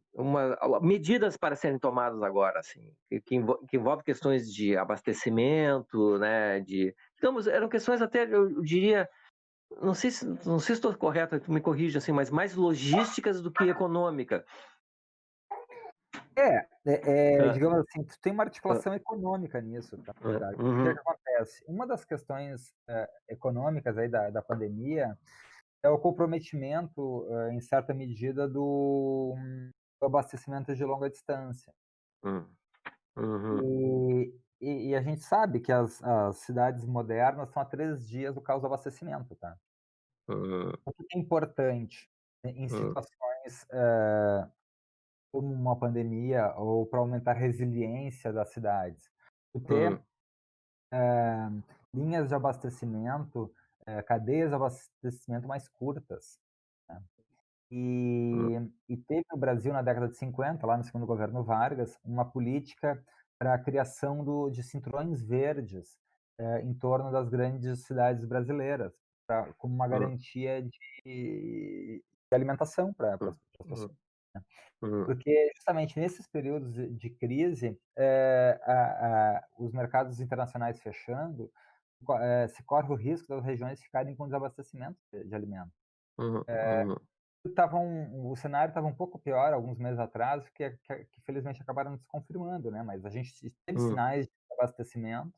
Speaker 1: medidas para serem tomadas agora, assim, que envolve questões de abastecimento, né, digamos, eram questões até, eu diria, não sei se estou correto, tu me corrija assim, mas mais logísticas do que econômica.
Speaker 2: Digamos assim, tu tem uma articulação econômica nisso, tá? O que acontece? Uma das questões econômicas aí da pandemia é o comprometimento, em certa medida, do abastecimento de longa distância. E a gente sabe que as cidades modernas estão a 3 dias do caos do abastecimento, tá? O que é importante em situações como uma pandemia ou para aumentar a resiliência das cidades? Tu ter linhas de abastecimento, cadeias de abastecimento mais curtas, né? E teve no Brasil, na década de 50, lá no segundo governo Vargas, uma política para a criação de cinturões verdes em torno das grandes cidades brasileiras, como uma garantia de alimentação para as pessoas. Né? Porque justamente nesses períodos de crise, os mercados internacionais fechando, se corre o risco das regiões ficarem com desabastecimento de alimentos. O cenário estava um pouco pior alguns meses atrás, que felizmente acabaram se confirmando, né? Mas a gente teve sinais de abastecimento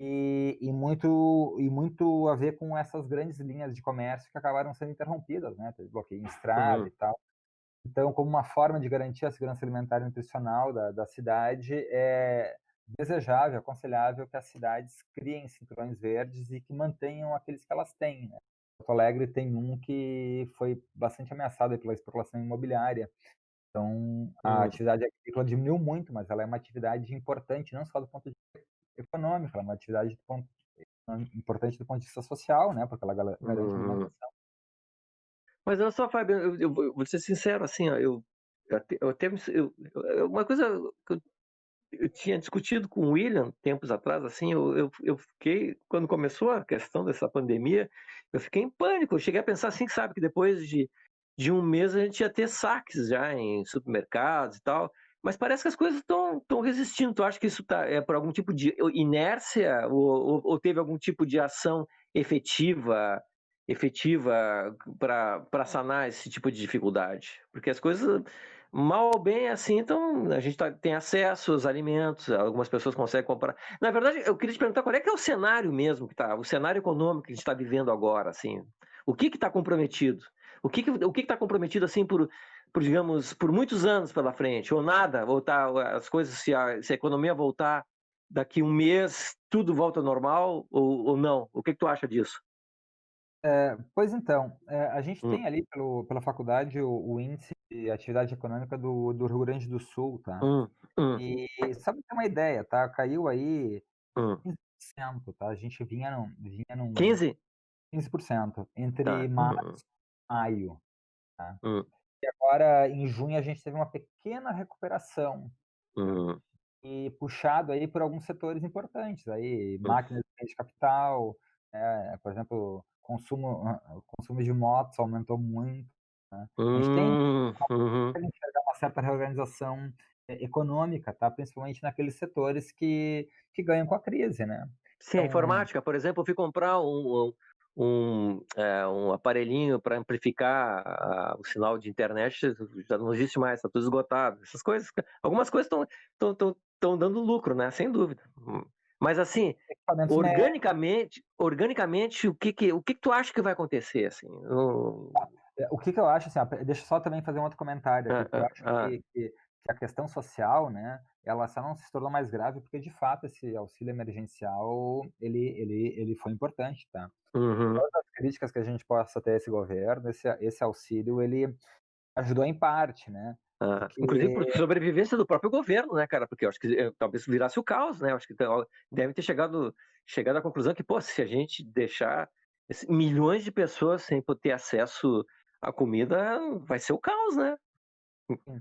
Speaker 2: e muito a ver com essas grandes linhas de comércio que acabaram sendo interrompidas, né, teve bloqueio em estrada e tal. Então, como uma forma de garantir a segurança alimentar e nutricional da cidade, é desejável, aconselhável que as cidades criem cinturões verdes e que mantenham aqueles que elas têm, né. Porto Alegre tem um que foi bastante ameaçado aí pela especulação imobiliária, então a atividade agrícola diminuiu muito, mas ela é uma atividade importante, não só do ponto de vista econômico, ela é uma atividade importante do ponto de vista social, né, porque ela garante
Speaker 1: Uhum.
Speaker 2: alimentação.
Speaker 1: Mas olha só, Fábio, eu vou ser sincero, assim, ó, eu até uma coisa que eu tinha discutido com o William tempos atrás, assim, eu fiquei, quando começou a questão dessa pandemia, eu fiquei em pânico. Eu cheguei a pensar assim, sabe, que depois de um mês a gente ia ter saques já em supermercados e tal. Mas parece que as coisas estão resistindo. Tu acha que isso é por algum tipo de inércia ou teve algum tipo de ação efetiva para sanar esse tipo de dificuldade? Porque as coisas, mal ou bem, assim, então a gente tem acesso aos alimentos, algumas pessoas conseguem comprar. Na verdade, eu queria te perguntar qual é que é o cenário mesmo que tá, o cenário econômico que a gente está vivendo agora, assim. O que está comprometido? O que está comprometido, assim, digamos, por muitos anos pela frente? Ou nada? Ou tá, as coisas, se a economia voltar daqui um mês, tudo volta ao normal ou não? O que tu acha disso?
Speaker 2: Pois então, a gente
Speaker 1: Hum,
Speaker 2: tem ali pela faculdade o índice de atividade econômica do Rio Grande do Sul, tá.
Speaker 1: hum, hum,
Speaker 2: E só pra ter uma ideia, tá, caiu aí
Speaker 1: hum.
Speaker 2: 15%, tá, a gente vinha num
Speaker 1: 15?
Speaker 2: 15% entre
Speaker 1: Tá.
Speaker 2: março e maio, tá.
Speaker 1: Hum,
Speaker 2: E agora em junho a gente teve uma pequena recuperação,
Speaker 1: hum,
Speaker 2: e puxado aí por alguns setores importantes, aí
Speaker 1: hum.
Speaker 2: máquinas de capital, por exemplo, consumo de motos aumentou muito, né. A gente tem
Speaker 1: Uhum.
Speaker 2: consegue enxergar uma certa reorganização econômica, tá, principalmente naqueles setores que ganham com a crise, né.
Speaker 1: Sim, a
Speaker 2: Então,
Speaker 1: informática, por exemplo, eu fui comprar um aparelhinho para amplificar o sinal de internet, já não existe mais, está tudo esgotado. Essas coisas, algumas coisas estão dando lucro, né? Sem dúvida. Mas assim,
Speaker 2: equipamentos médicos.
Speaker 1: organicamente, o que tu acha que vai acontecer assim?
Speaker 2: O que que eu acho, assim, ó, deixa eu só também fazer um outro comentário aqui,
Speaker 1: Ah,
Speaker 2: porque eu
Speaker 1: ah,
Speaker 2: acho
Speaker 1: ah,
Speaker 2: que a questão social, né, ela só não se tornou mais grave porque, de fato, esse auxílio emergencial, ele foi importante, tá.
Speaker 1: uhum.
Speaker 2: Todas as críticas que a gente possa ter a esse governo, esse auxílio, ele ajudou em parte, né,
Speaker 1: Inclusive
Speaker 2: porque
Speaker 1: por sobrevivência do próprio governo, né, cara? Porque eu acho que talvez virasse o caos, né? Eu acho que devem ter chegado à conclusão que, pô, se a gente deixar milhões de pessoas sem poder ter acesso à comida, vai ser o caos, né?
Speaker 2: sim,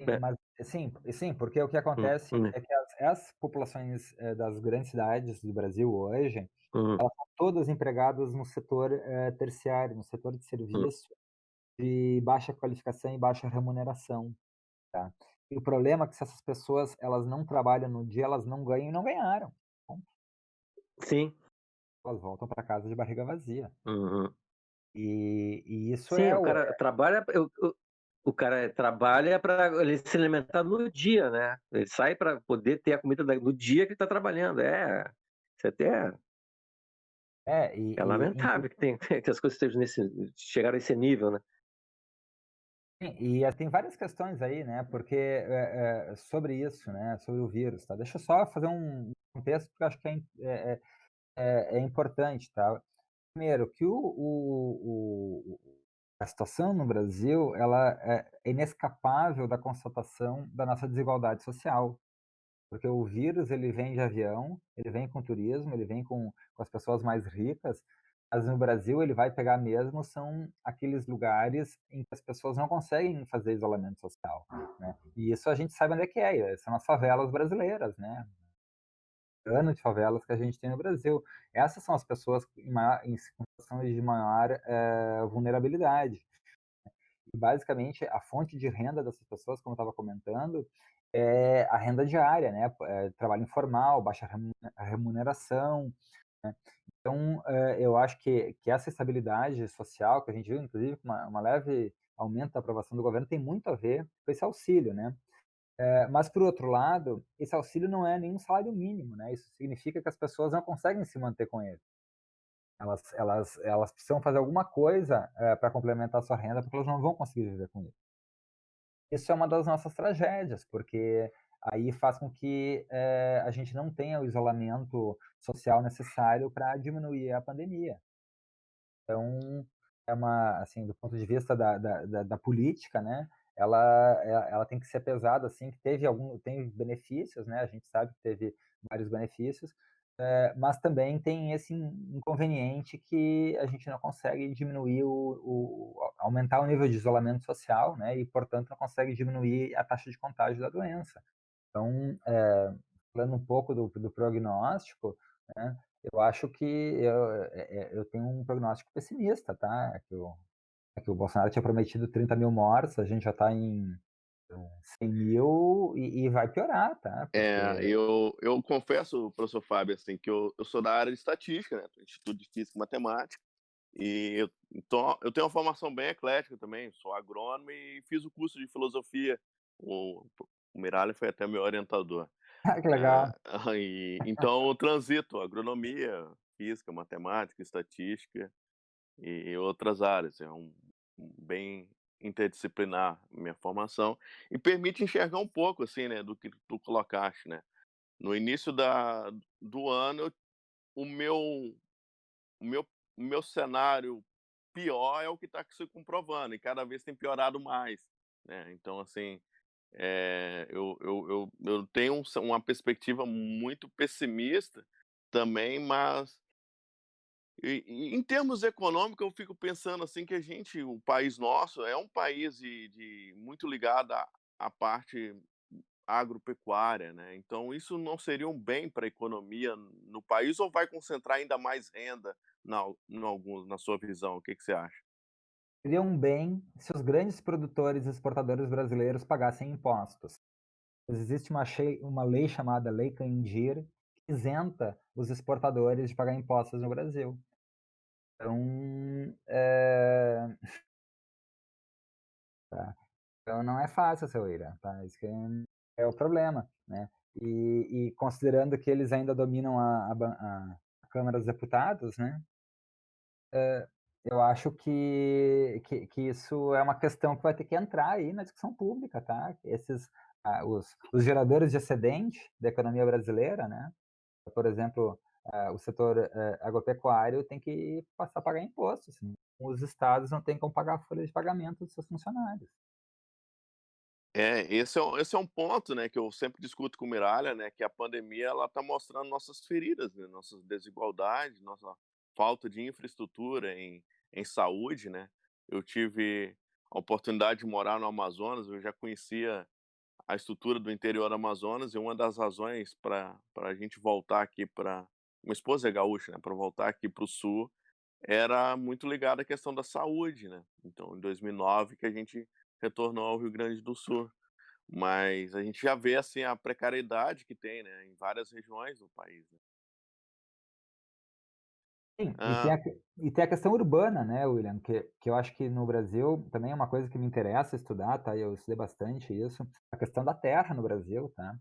Speaker 1: É.
Speaker 2: mas sim, porque o que acontece
Speaker 1: Hum,
Speaker 2: é que as populações, das grandes cidades do Brasil hoje,
Speaker 1: hum,
Speaker 2: elas são todas empregadas no setor, terciário, no setor de
Speaker 1: hum.
Speaker 2: serviço de baixa qualificação e baixa remuneração, tá. E o problema é que se essas pessoas elas não trabalham no dia, elas não ganham e não ganharam. Então,
Speaker 1: Sim.
Speaker 2: elas voltam para casa de barriga vazia.
Speaker 1: Uhum.
Speaker 2: E isso
Speaker 1: Sim,
Speaker 2: é
Speaker 1: o
Speaker 2: o
Speaker 1: cara trabalha, o cara trabalha para ele se alimentar no dia, né? Ele sai para poder ter a comida no dia que ele está trabalhando. Isso até
Speaker 2: é,
Speaker 1: é lamentável que que as coisas estejam chegaram a esse nível, né.
Speaker 2: tem várias questões aí, né, porque, sobre isso, né, sobre o vírus, tá. Deixa eu só fazer um contexto, porque eu acho que é importante, tá. Primeiro, que a situação no Brasil, ela é inescapável da constatação da nossa desigualdade social, porque o vírus ele vem de avião, ele vem com turismo, ele vem com as pessoas mais ricas, mas no Brasil ele vai pegar mesmo são aqueles lugares em que as pessoas não conseguem fazer isolamento social, né. E isso a gente sabe onde é que é, são as favelas brasileiras, né, ano de favelas que a gente tem no Brasil. Essas são as pessoas em situações de maior, vulnerabilidade. E basicamente a fonte de renda dessas pessoas, como eu estava comentando, é a renda diária, né, trabalho informal, baixa remuneração, né. Então, eu acho que essa estabilidade social que a gente viu, inclusive com uma leve aumento da aprovação do governo, tem muito a ver com esse auxílio, né. Mas, por outro lado, esse auxílio não é nenhum salário mínimo, né? Isso significa que as pessoas não conseguem se manter com ele. Elas precisam fazer alguma coisa para complementar a sua renda, porque elas não vão conseguir viver com isso. Isso é uma das nossas tragédias, porque aí faz com que a gente não tenha o isolamento social necessário para diminuir a pandemia. Então, assim, do ponto de vista da política, né, ela tem que ser pesada, assim, que tem benefícios, né, a gente sabe que teve vários benefícios, mas também tem esse inconveniente que a gente não consegue diminuir aumentar o nível de isolamento social, né, e, portanto, não consegue diminuir a taxa de contágio da doença. Então, falando um pouco do prognóstico, né, eu acho que eu tenho um prognóstico pessimista, tá? É que o Bolsonaro tinha prometido 30 mil mortes, a gente já está em 100 mil e vai piorar, tá?
Speaker 3: Eu confesso, professor Fábio, assim, que eu sou da área de estatística, né, do Instituto de Física e Matemática, então eu tenho uma formação bem eclética também, sou agrônomo e fiz o curso de filosofia. O Miralha foi até meu orientador.
Speaker 2: Que legal.
Speaker 3: Então eu transito agronomia, física, matemática, estatística e outras áreas. É bem interdisciplinar minha formação e permite enxergar um pouco, assim, né, do que tu colocaste, né. No início do ano, o meu o meu o meu cenário pior é o que está se comprovando e cada vez tem piorado mais, né. Então, assim, eu tenho uma perspectiva muito pessimista também, mas em termos econômicos eu fico pensando, assim, que o país nosso é um país de muito ligado à parte agropecuária, né, então isso não seria um bem para a economia no país ou vai concentrar ainda mais renda na sua visão, o que que você acha?
Speaker 2: Seria um bem se os grandes produtores e exportadores brasileiros pagassem impostos. Mas existe uma lei chamada Lei Candir, que isenta os exportadores de pagar impostos no Brasil. Então, tá. Então não é fácil, seu Ira, tá? Isso que é o problema, né? E considerando que eles ainda dominam a Câmara dos Deputados, né? Eu acho que isso é uma questão que vai ter que entrar aí na discussão pública, tá? Os geradores de excedente da economia brasileira, né? Por exemplo, o setor agropecuário tem que passar a pagar impostos, senão os estados não têm como pagar a folha de pagamento dos seus funcionários.
Speaker 3: Esse é um ponto, né, que eu sempre discuto com o Miralha, né, que a pandemia ela está mostrando nossas feridas, né, nossas desigualdades, nossa falta de infraestrutura em saúde, né. Eu tive a oportunidade de morar no Amazonas, eu já conhecia a estrutura do interior do Amazonas e uma das razões para a gente voltar aqui para minha esposa é gaúcha, né, para voltar aqui para o sul, era muito ligada à questão da saúde, né. Então em 2009 que a gente retornou ao Rio Grande do Sul. Mas a gente já vê, assim, a precariedade que tem, né, em várias regiões do país, né.
Speaker 2: Sim,
Speaker 3: Hã,
Speaker 2: e tem a questão urbana, né, William, que eu acho que no Brasil também é uma coisa que me interessa estudar, tá, eu estudei bastante isso, a questão da terra no Brasil, tá,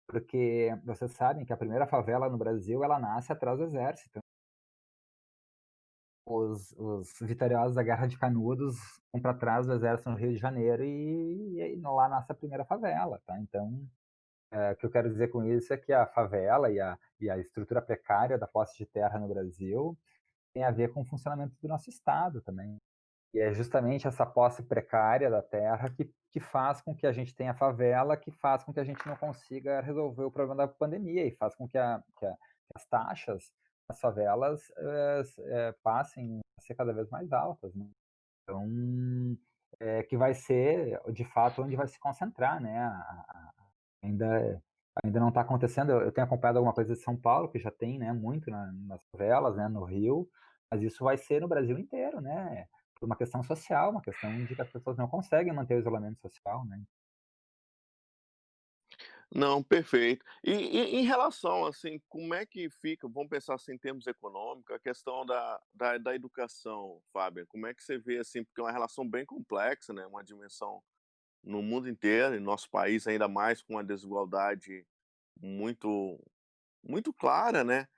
Speaker 2: porque vocês sabem que a primeira favela no Brasil, ela nasce atrás do exército. Os vitoriosos da Guerra de Canudos vão para trás do exército no Rio de Janeiro e aí lá nasce a primeira favela, tá, então, o que eu quero dizer com isso é que a favela e a estrutura precária da posse de terra no Brasil tem a ver com o funcionamento do nosso Estado também. E é justamente essa posse precária da terra que faz com que a gente tenha favela, que faz com que a gente não consiga resolver o problema da pandemia e faz com que as taxas das favelas passem a ser cada vez mais altas, né? Então, que vai ser, de fato, onde vai se concentrar, né? Ainda, ainda não está acontecendo. Eu tenho acompanhado alguma coisa de São Paulo, que já tem, né, muito nas favelas, né, no Rio, mas isso vai ser no Brasil inteiro, né? Por uma questão social, uma questão de que as pessoas não conseguem manter o isolamento social, né?
Speaker 3: não, perfeito. E em relação, assim, como é que fica vamos pensar, assim, em termos econômicos, a questão da educação, Fábio, como é que você vê, assim, porque é uma relação bem complexa, né, uma dimensão no mundo inteiro, e nosso país ainda mais com uma desigualdade muito muito clara, né,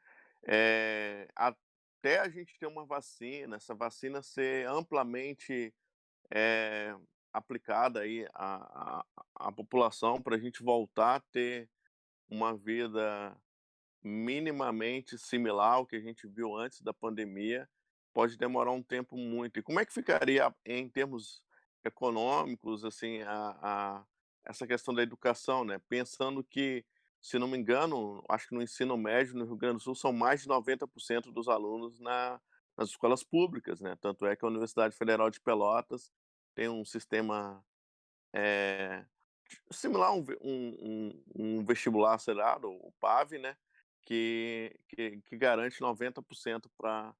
Speaker 3: até a gente ter uma vacina, essa vacina ser amplamente, eh, aplicada aí à população para a gente voltar a ter uma vida minimamente similar ao que a gente viu antes da pandemia, pode demorar um tempo muito. E como é que ficaria em termos econômicos, assim, a essa questão da educação, né, pensando que, se não me engano, acho que no ensino médio no Rio Grande do Sul são mais de 90% dos alunos nas escolas públicas, né, tanto é que a Universidade Federal de Pelotas tem um sistema, eh, similar a um vestibular acelerado, o PAV, né, que garante 90% para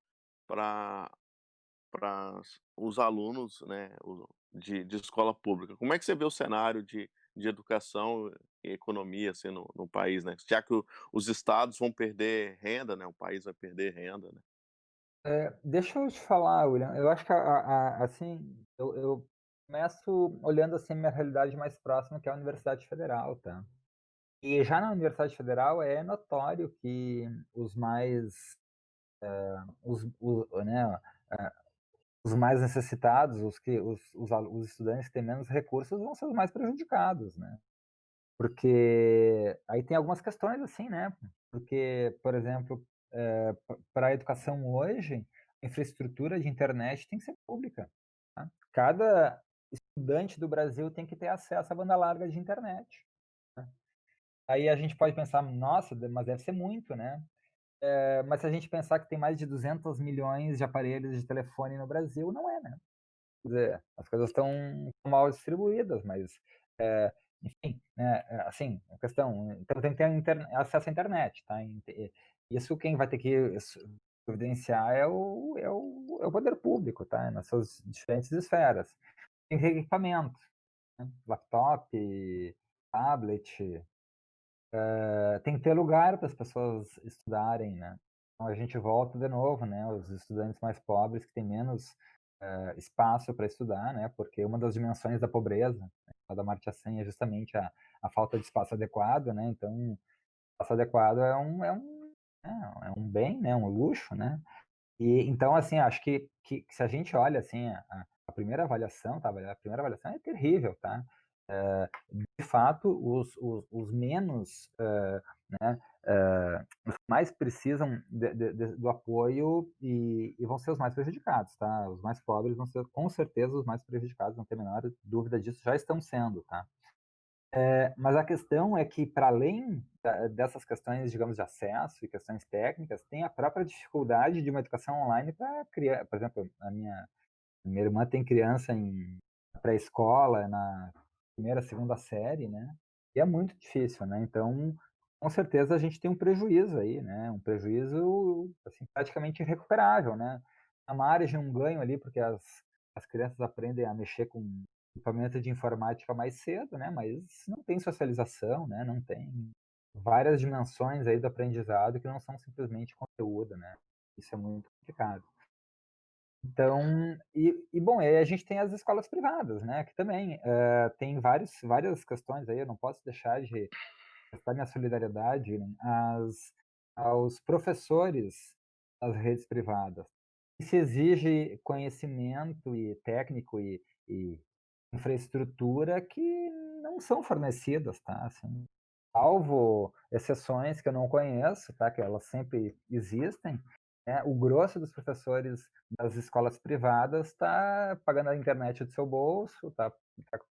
Speaker 3: os alunos, né, de escola pública. Como é que você vê o cenário de educação e economia, assim, no país, né? Já que os estados vão perder renda, né, o país vai perder renda, né?
Speaker 2: Deixa eu te falar, William, eu acho que assim, eu começo olhando, assim, a minha realidade mais próxima, que é a Universidade Federal, tá. E já na Universidade Federal é notório que os mais, né, eh, os mais necessitados, os estudantes que têm menos recursos vão ser os mais prejudicados, né. Porque aí tem algumas questões, assim, né, porque, por exemplo, para a educação hoje, a infraestrutura de internet tem que ser pública, tá. Cada estudante do Brasil tem que ter acesso à banda larga de internet, né. Aí a gente pode pensar: "Nossa, mas deve ser muito, né?". Mas se a gente pensar que tem mais de 200 milhões de aparelhos de telefone no Brasil, não é, né. Quer dizer, as coisas estão mal distribuídas, mas, enfim, né, assim, a questão então tem que ter acesso à internet, tá, isso quem vai ter que providenciar é o poder público, tá, nas suas diferentes esferas. Tem que ter equipamento, né, laptop, tablet, tem que ter lugar para as pessoas estudarem, né. Então a gente volta de novo, né, os estudantes mais pobres que têm menos, espaço para estudar, né, porque uma das dimensões da pobreza, né, da Amartya Sen, é justamente a falta de espaço adequado, né, então, espaço adequado é um bem, né, um luxo, né. E então, assim, acho que se a gente olha, assim, a primeira avaliação, tá, a primeira avaliação é terrível, tá. De fato, os menos, né, os que mais precisam do apoio e vão ser os mais prejudicados, tá. Os mais pobres vão ser, com certeza, os mais prejudicados, não tem a menor dúvida disso, já estão sendo, tá. Mas a questão é que, para além dessas questões, digamos, de acesso e questões técnicas, tem a própria dificuldade de uma educação online para criar, por exemplo, a minha irmã tem criança em pré-escola, na primeira, segunda série, né, e é muito difícil, né, então, com certeza a gente tem um prejuízo aí, né, um prejuízo, assim, praticamente irrecuperável, né. A margem, um ganho ali, porque as crianças aprendem a mexer com equipamento de informática mais cedo, né, mas não tem socialização, né, não tem várias dimensões aí do aprendizado que não são simplesmente conteúdo, né. Isso é muito complicado. Então, bom, aí a gente tem as escolas privadas, né, que também, tem várias questões aí, eu não posso deixar de prestar minha solidariedade aos professores das redes privadas. E se exige conhecimento e técnico e infraestrutura que não são fornecidas, tá, assim, salvo exceções que eu não conheço, tá, que elas sempre existem, né, o grosso dos professores das escolas privadas está pagando a internet do seu bolso, está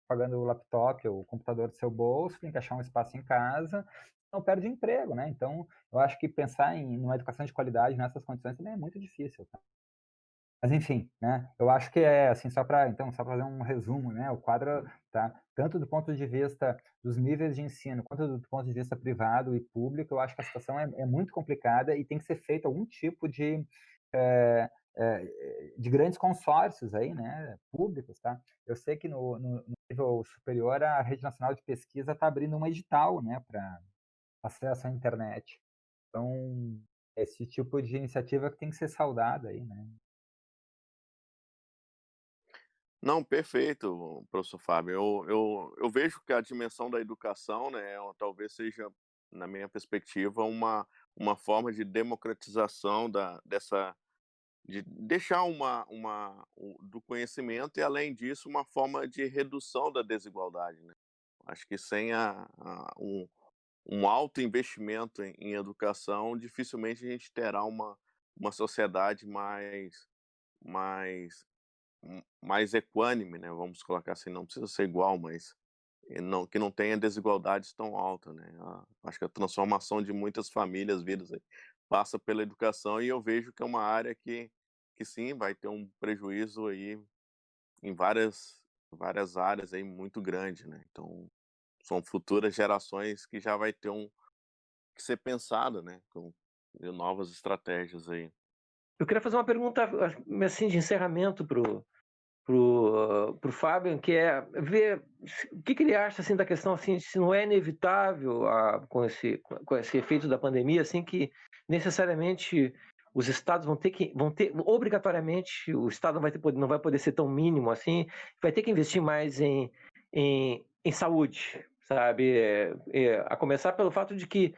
Speaker 2: pagando o laptop ou o computador do seu bolso, tem que achar um espaço em casa, não perde emprego, né, então eu acho que pensar em uma educação de qualidade nessas condições também é muito difícil, tá. Mas enfim, né, eu acho que assim, só pra fazer um resumo, né, o quadro tá, tanto do ponto de vista dos níveis de ensino, quanto do ponto de vista privado e público, eu acho que a situação é muito complicada e tem que ser feito algum tipo de grandes consórcios aí, né, públicos, tá. Eu sei que no nível superior a Rede Nacional de Pesquisa está abrindo um edital, né, para acesso à internet. Então, esse tipo de iniciativa que tem que ser saudada aí, né.
Speaker 3: Não, perfeito, professor Fábio. Eu vejo que a dimensão da educação, né, talvez seja, na minha perspectiva, uma forma de democratização dessa de deixar do conhecimento e, além disso, uma forma de redução da desigualdade, né. Acho que sem um alto investimento em educação, dificilmente a gente terá uma sociedade mais mais equânime, né, vamos colocar assim, não precisa ser igual, mas que não tenha desigualdades tão alta, né. Acho que a transformação de muitas famílias, vidas aí, passa pela educação, e eu vejo que é uma área que sim, vai ter um prejuízo aí em várias áreas aí muito grande, né. Então, são futuras gerações que já vai ter que ser pensado, né, com novas estratégias aí.
Speaker 1: Eu queria fazer uma pergunta, assim, de encerramento pro Fábio, que é ver o que ele acha, assim, da questão, assim, se não é inevitável, com esse efeito da pandemia, assim, que necessariamente os estados vão ter obrigatoriamente, o estado não vai poder ser tão mínimo assim, vai ter que investir mais em saúde, sabe? A começar pelo fato de que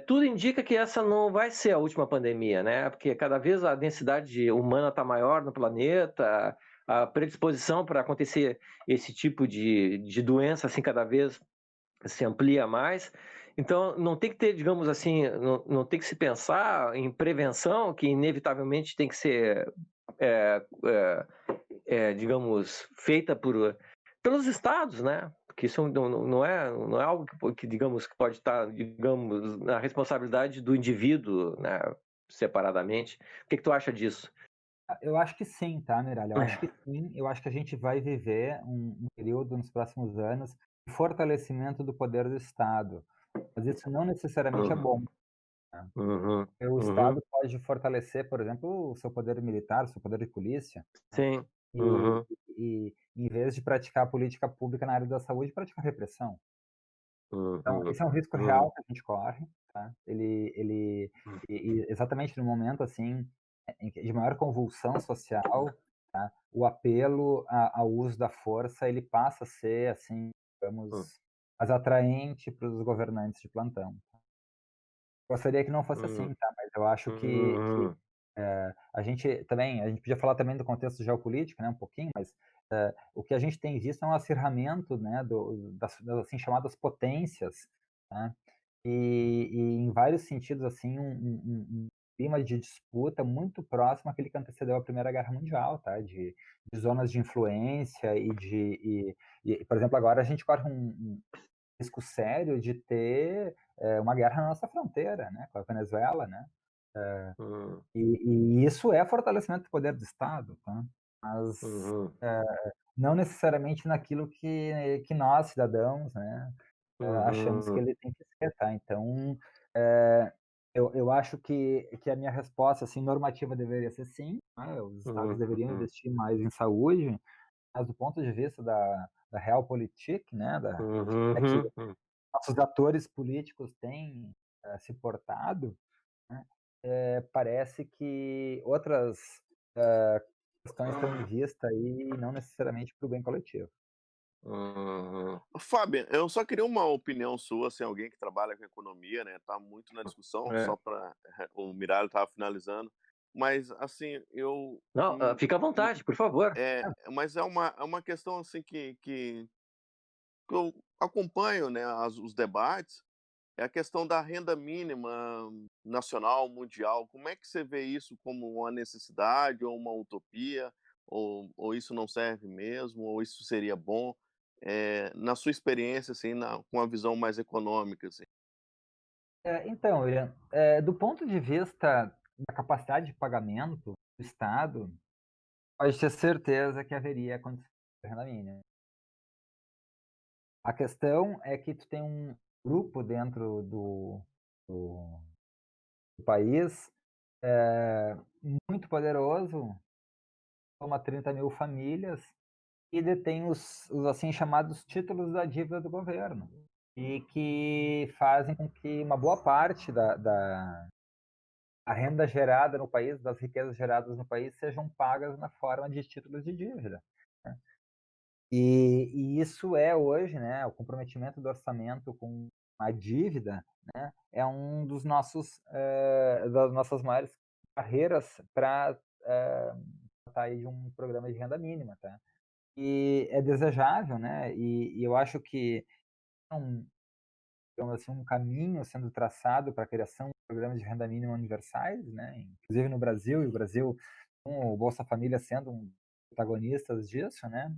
Speaker 1: tudo indica que essa não vai ser a última pandemia, né? Porque cada vez a densidade humana está maior no planeta, a predisposição para acontecer esse tipo de doença, assim, cada vez se amplia mais. Então, não tem que ter, digamos assim, não tem que se pensar em prevenção, que inevitavelmente tem que ser, é, digamos, feita pelos estados, né? Porque isso não é algo digamos, que pode estar, digamos, na responsabilidade do indivíduo, né, separadamente. O que tu acha disso?
Speaker 2: Eu acho que sim, tá, Miralha? Eu acho que sim. Eu acho que a gente vai viver um período nos próximos anos de fortalecimento do poder do Estado, mas isso não necessariamente é
Speaker 1: Uhum,
Speaker 2: bom, né.
Speaker 1: uhum,
Speaker 2: O
Speaker 1: uhum,
Speaker 2: Estado pode fortalecer, por exemplo, o seu poder militar, o seu poder de polícia, né,
Speaker 1: sim,
Speaker 2: e
Speaker 1: uhum,
Speaker 2: em vez de praticar política pública na área da saúde, praticar repressão. Então,
Speaker 1: uhum,
Speaker 2: esse é um risco real
Speaker 1: uhum,
Speaker 2: que a gente corre, tá. E exatamente no momento, assim, em que de maior convulsão social, tá, o apelo ao uso da força, ele passa a ser, assim,
Speaker 1: uhum,
Speaker 2: digamos, mais atraente para os governantes de plantão. Gostaria que não fosse
Speaker 1: uhum,
Speaker 2: assim, tá, mas eu acho que
Speaker 1: uhum,
Speaker 2: a gente podia falar também do contexto geopolítico, né, um pouquinho, mas, o que a gente tem visto é um acirramento, né, das assim chamadas potências, né, e em vários sentidos, assim, um clima de disputa muito próximo àquele que antecedeu a Primeira Guerra Mundial, tá, de zonas de influência por exemplo, agora a gente corre um risco sério de ter, uma guerra na nossa fronteira, né, com a Venezuela, né.
Speaker 1: uhum,
Speaker 2: E isso é fortalecimento do poder do Estado, tá, mas,
Speaker 1: uhum,
Speaker 2: eh, não necessariamente naquilo que nós, cidadãos, né, achamos que
Speaker 1: uhum,
Speaker 2: ele tem que ser, tá. Então, eh, eu acho que a minha resposta, assim, normativa deveria ser sim, né, os estados
Speaker 1: uhum,
Speaker 2: deveriam
Speaker 1: uhum,
Speaker 2: investir mais em saúde, mas do ponto de vista da Realpolitik, né, como é que
Speaker 1: uhum,
Speaker 2: nossos atores políticos têm, se portado, né, parece que outras, questões estão em vista aí, e não necessariamente para o bem coletivo.
Speaker 1: uhum.
Speaker 3: Fábio, eu só queria uma opinião sua, assim, alguém que trabalha com economia, né, tá muito na discussão,
Speaker 1: É.
Speaker 3: só para o Miralho estava finalizando, mas, assim,
Speaker 1: Não, fica à vontade, por favor.
Speaker 3: mas é uma questão, assim, que eu acompanho, né, os debates, é a questão da renda mínima nacional, mundial. Como é que você vê isso, como uma necessidade ou uma utopia? Ou isso não serve mesmo? Ou isso seria bom? Na sua experiência, assim, com a visão mais econômica, assim.
Speaker 2: Então, William, do ponto de vista da capacidade de pagamento do Estado, pode ter certeza que haveria condições de renda mínima. A questão é que tu tem um grupo dentro do do país, muito poderoso, toma 30.000 famílias e detém os assim chamados títulos da dívida do governo, e que fazem com que uma boa parte da a renda gerada no país, das riquezas geradas no país, sejam pagas na forma de títulos de dívida, né. E isso é hoje, né, o comprometimento do orçamento com a dívida, né, é um dos nossos, das nossas maiores barreiras para sair de um programa de renda mínima, tá. E é desejável, né, e eu acho que é digamos assim, um caminho sendo traçado para a criação de programas de renda mínima universais, né, inclusive no Brasil, e o Brasil com o Bolsa Família sendo um protagonistas disso, né.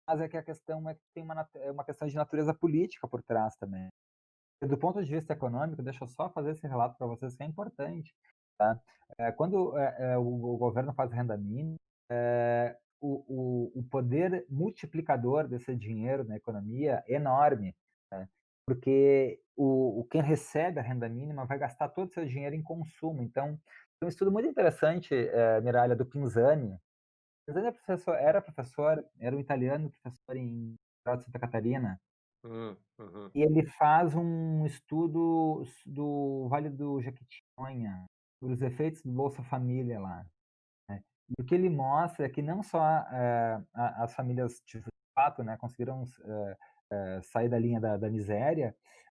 Speaker 2: Mas é que a questão é que tem uma questão de natureza política por trás também. E do ponto de vista econômico, deixa eu só fazer esse relato para vocês que é importante, tá. Quando, o governo faz renda mínima, o poder multiplicador desse dinheiro na economia é enorme, né, porque quem recebe a renda mínima vai gastar todo o seu dinheiro em consumo. Então, tem um estudo muito interessante, Miralha, do Pinzani. Pinzani era um italiano, professor em Santa Catarina,
Speaker 1: Uhum.
Speaker 2: e ele faz um estudo do Vale do Jequitinhonha, sobre os efeitos do Bolsa Família lá, né. E o que ele mostra é que não só, as famílias de fato, né, conseguiram sair da linha da miséria,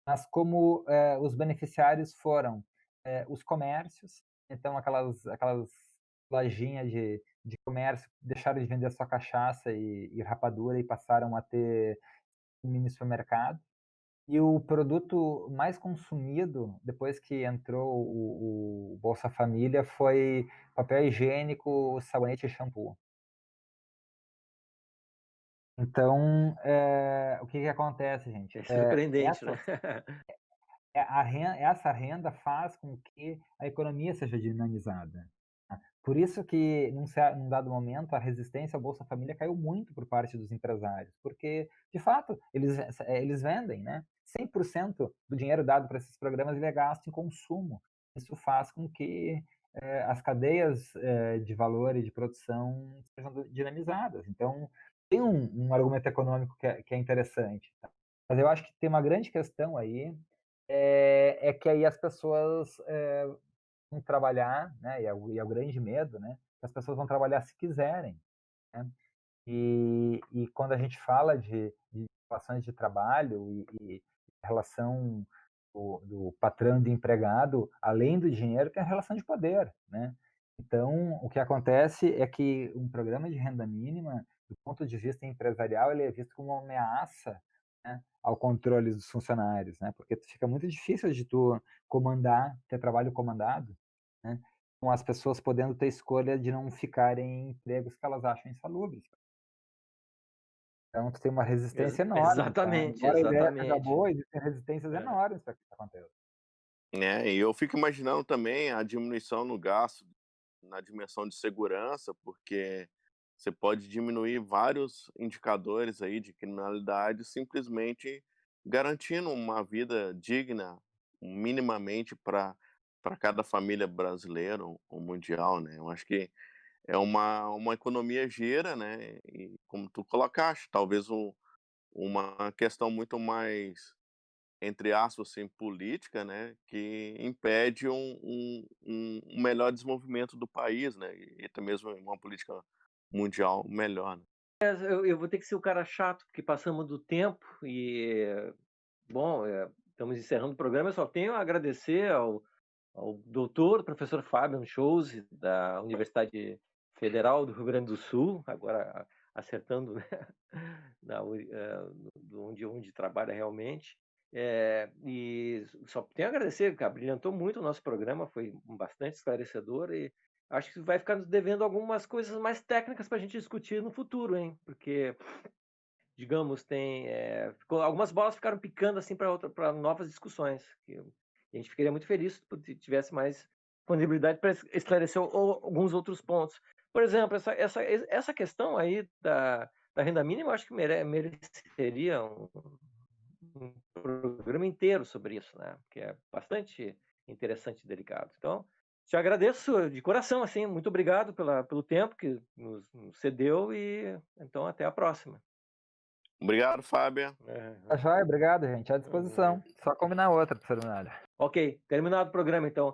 Speaker 2: mas como, os beneficiários foram, os comércios, então aquelas lojinhas de comércio deixaram de vender só cachaça e rapadura e passaram a ter um mini supermercado. E o produto mais consumido depois que entrou o Bolsa Família foi papel higiênico, sabonete e shampoo. Então, o que que acontece, gente?
Speaker 1: É surpreendente, né?
Speaker 2: Essa renda faz com que a economia seja dinamizada, tá. Por isso que num dado momento a resistência ao Bolsa Família caiu muito por parte dos empresários, porque de fato eles vendem, né, 100% do dinheiro dado para esses programas ele é gasto em consumo. Isso faz com que, as cadeias, de valor e de produção sejam dinamizadas. Então, tem um argumento econômico que é interessante, tá. Mas eu acho que tem uma grande questão aí, é que aí as pessoas, vão trabalhar, né, e é o grande medo, né, que as pessoas vão trabalhar se quiserem, né. E quando a gente fala de relações de trabalho e relação do patrão e do empregado, além do dinheiro, tem a relação de poder, né. Então, o que acontece é que um programa de renda mínima, do ponto de vista empresarial, ele é visto como uma ameaça, né, ao controle dos funcionários, né, porque fica muito difícil de tu ter trabalho comandado, né, com as pessoas podendo ter escolha de não ficarem em empregos que elas acham insalubres. Então tu tem uma resistência enorme, tá.
Speaker 1: Exatamente,
Speaker 2: Embora a ideia seja
Speaker 1: exatamente.
Speaker 2: boa, existem resistências
Speaker 1: É.
Speaker 2: enormes para que isso aconteça.
Speaker 3: E eu fico imaginando também a diminuição no gasto na dimensão de segurança, porque você pode diminuir vários indicadores aí de criminalidade simplesmente garantindo uma vida digna, minimamente para cada família brasileira ou mundial, né. Eu acho que é uma economia gira, né, e como tu colocaste, talvez uma questão muito mais, entre aspas, assim, política, né, que impede um melhor desenvolvimento do país, né, e até mesmo uma política mundial melhor, né.
Speaker 1: Eu vou ter que ser o cara chato, porque passamos do tempo e, bom, estamos encerrando o programa. Eu só tenho a agradecer ao doutor, professor Fábio Chose, da Universidade Federal do Rio Grande do Sul, agora acertando, né, onde trabalha realmente. E só tenho a agradecer, cara, brilhantou muito o nosso programa, foi bastante esclarecedor e acho que vai ficar nos devendo algumas coisas mais técnicas para a gente discutir no futuro, hein? Porque, digamos, algumas bolas ficaram picando assim para novas discussões. A gente ficaria muito feliz se tivesse mais disponibilidade para esclarecer alguns outros pontos. Por exemplo, essa questão aí da renda mínima, eu acho que mereceria um programa inteiro sobre isso, né? Que é bastante interessante e delicado. Então, te agradeço de coração, assim, muito obrigado pelo tempo que nos cedeu e então até a próxima.
Speaker 3: Obrigado, Fábio.
Speaker 2: Tá joia, obrigado, gente, à disposição. Só combinar outra, professor Minalha.
Speaker 1: Ok, terminado o programa, então.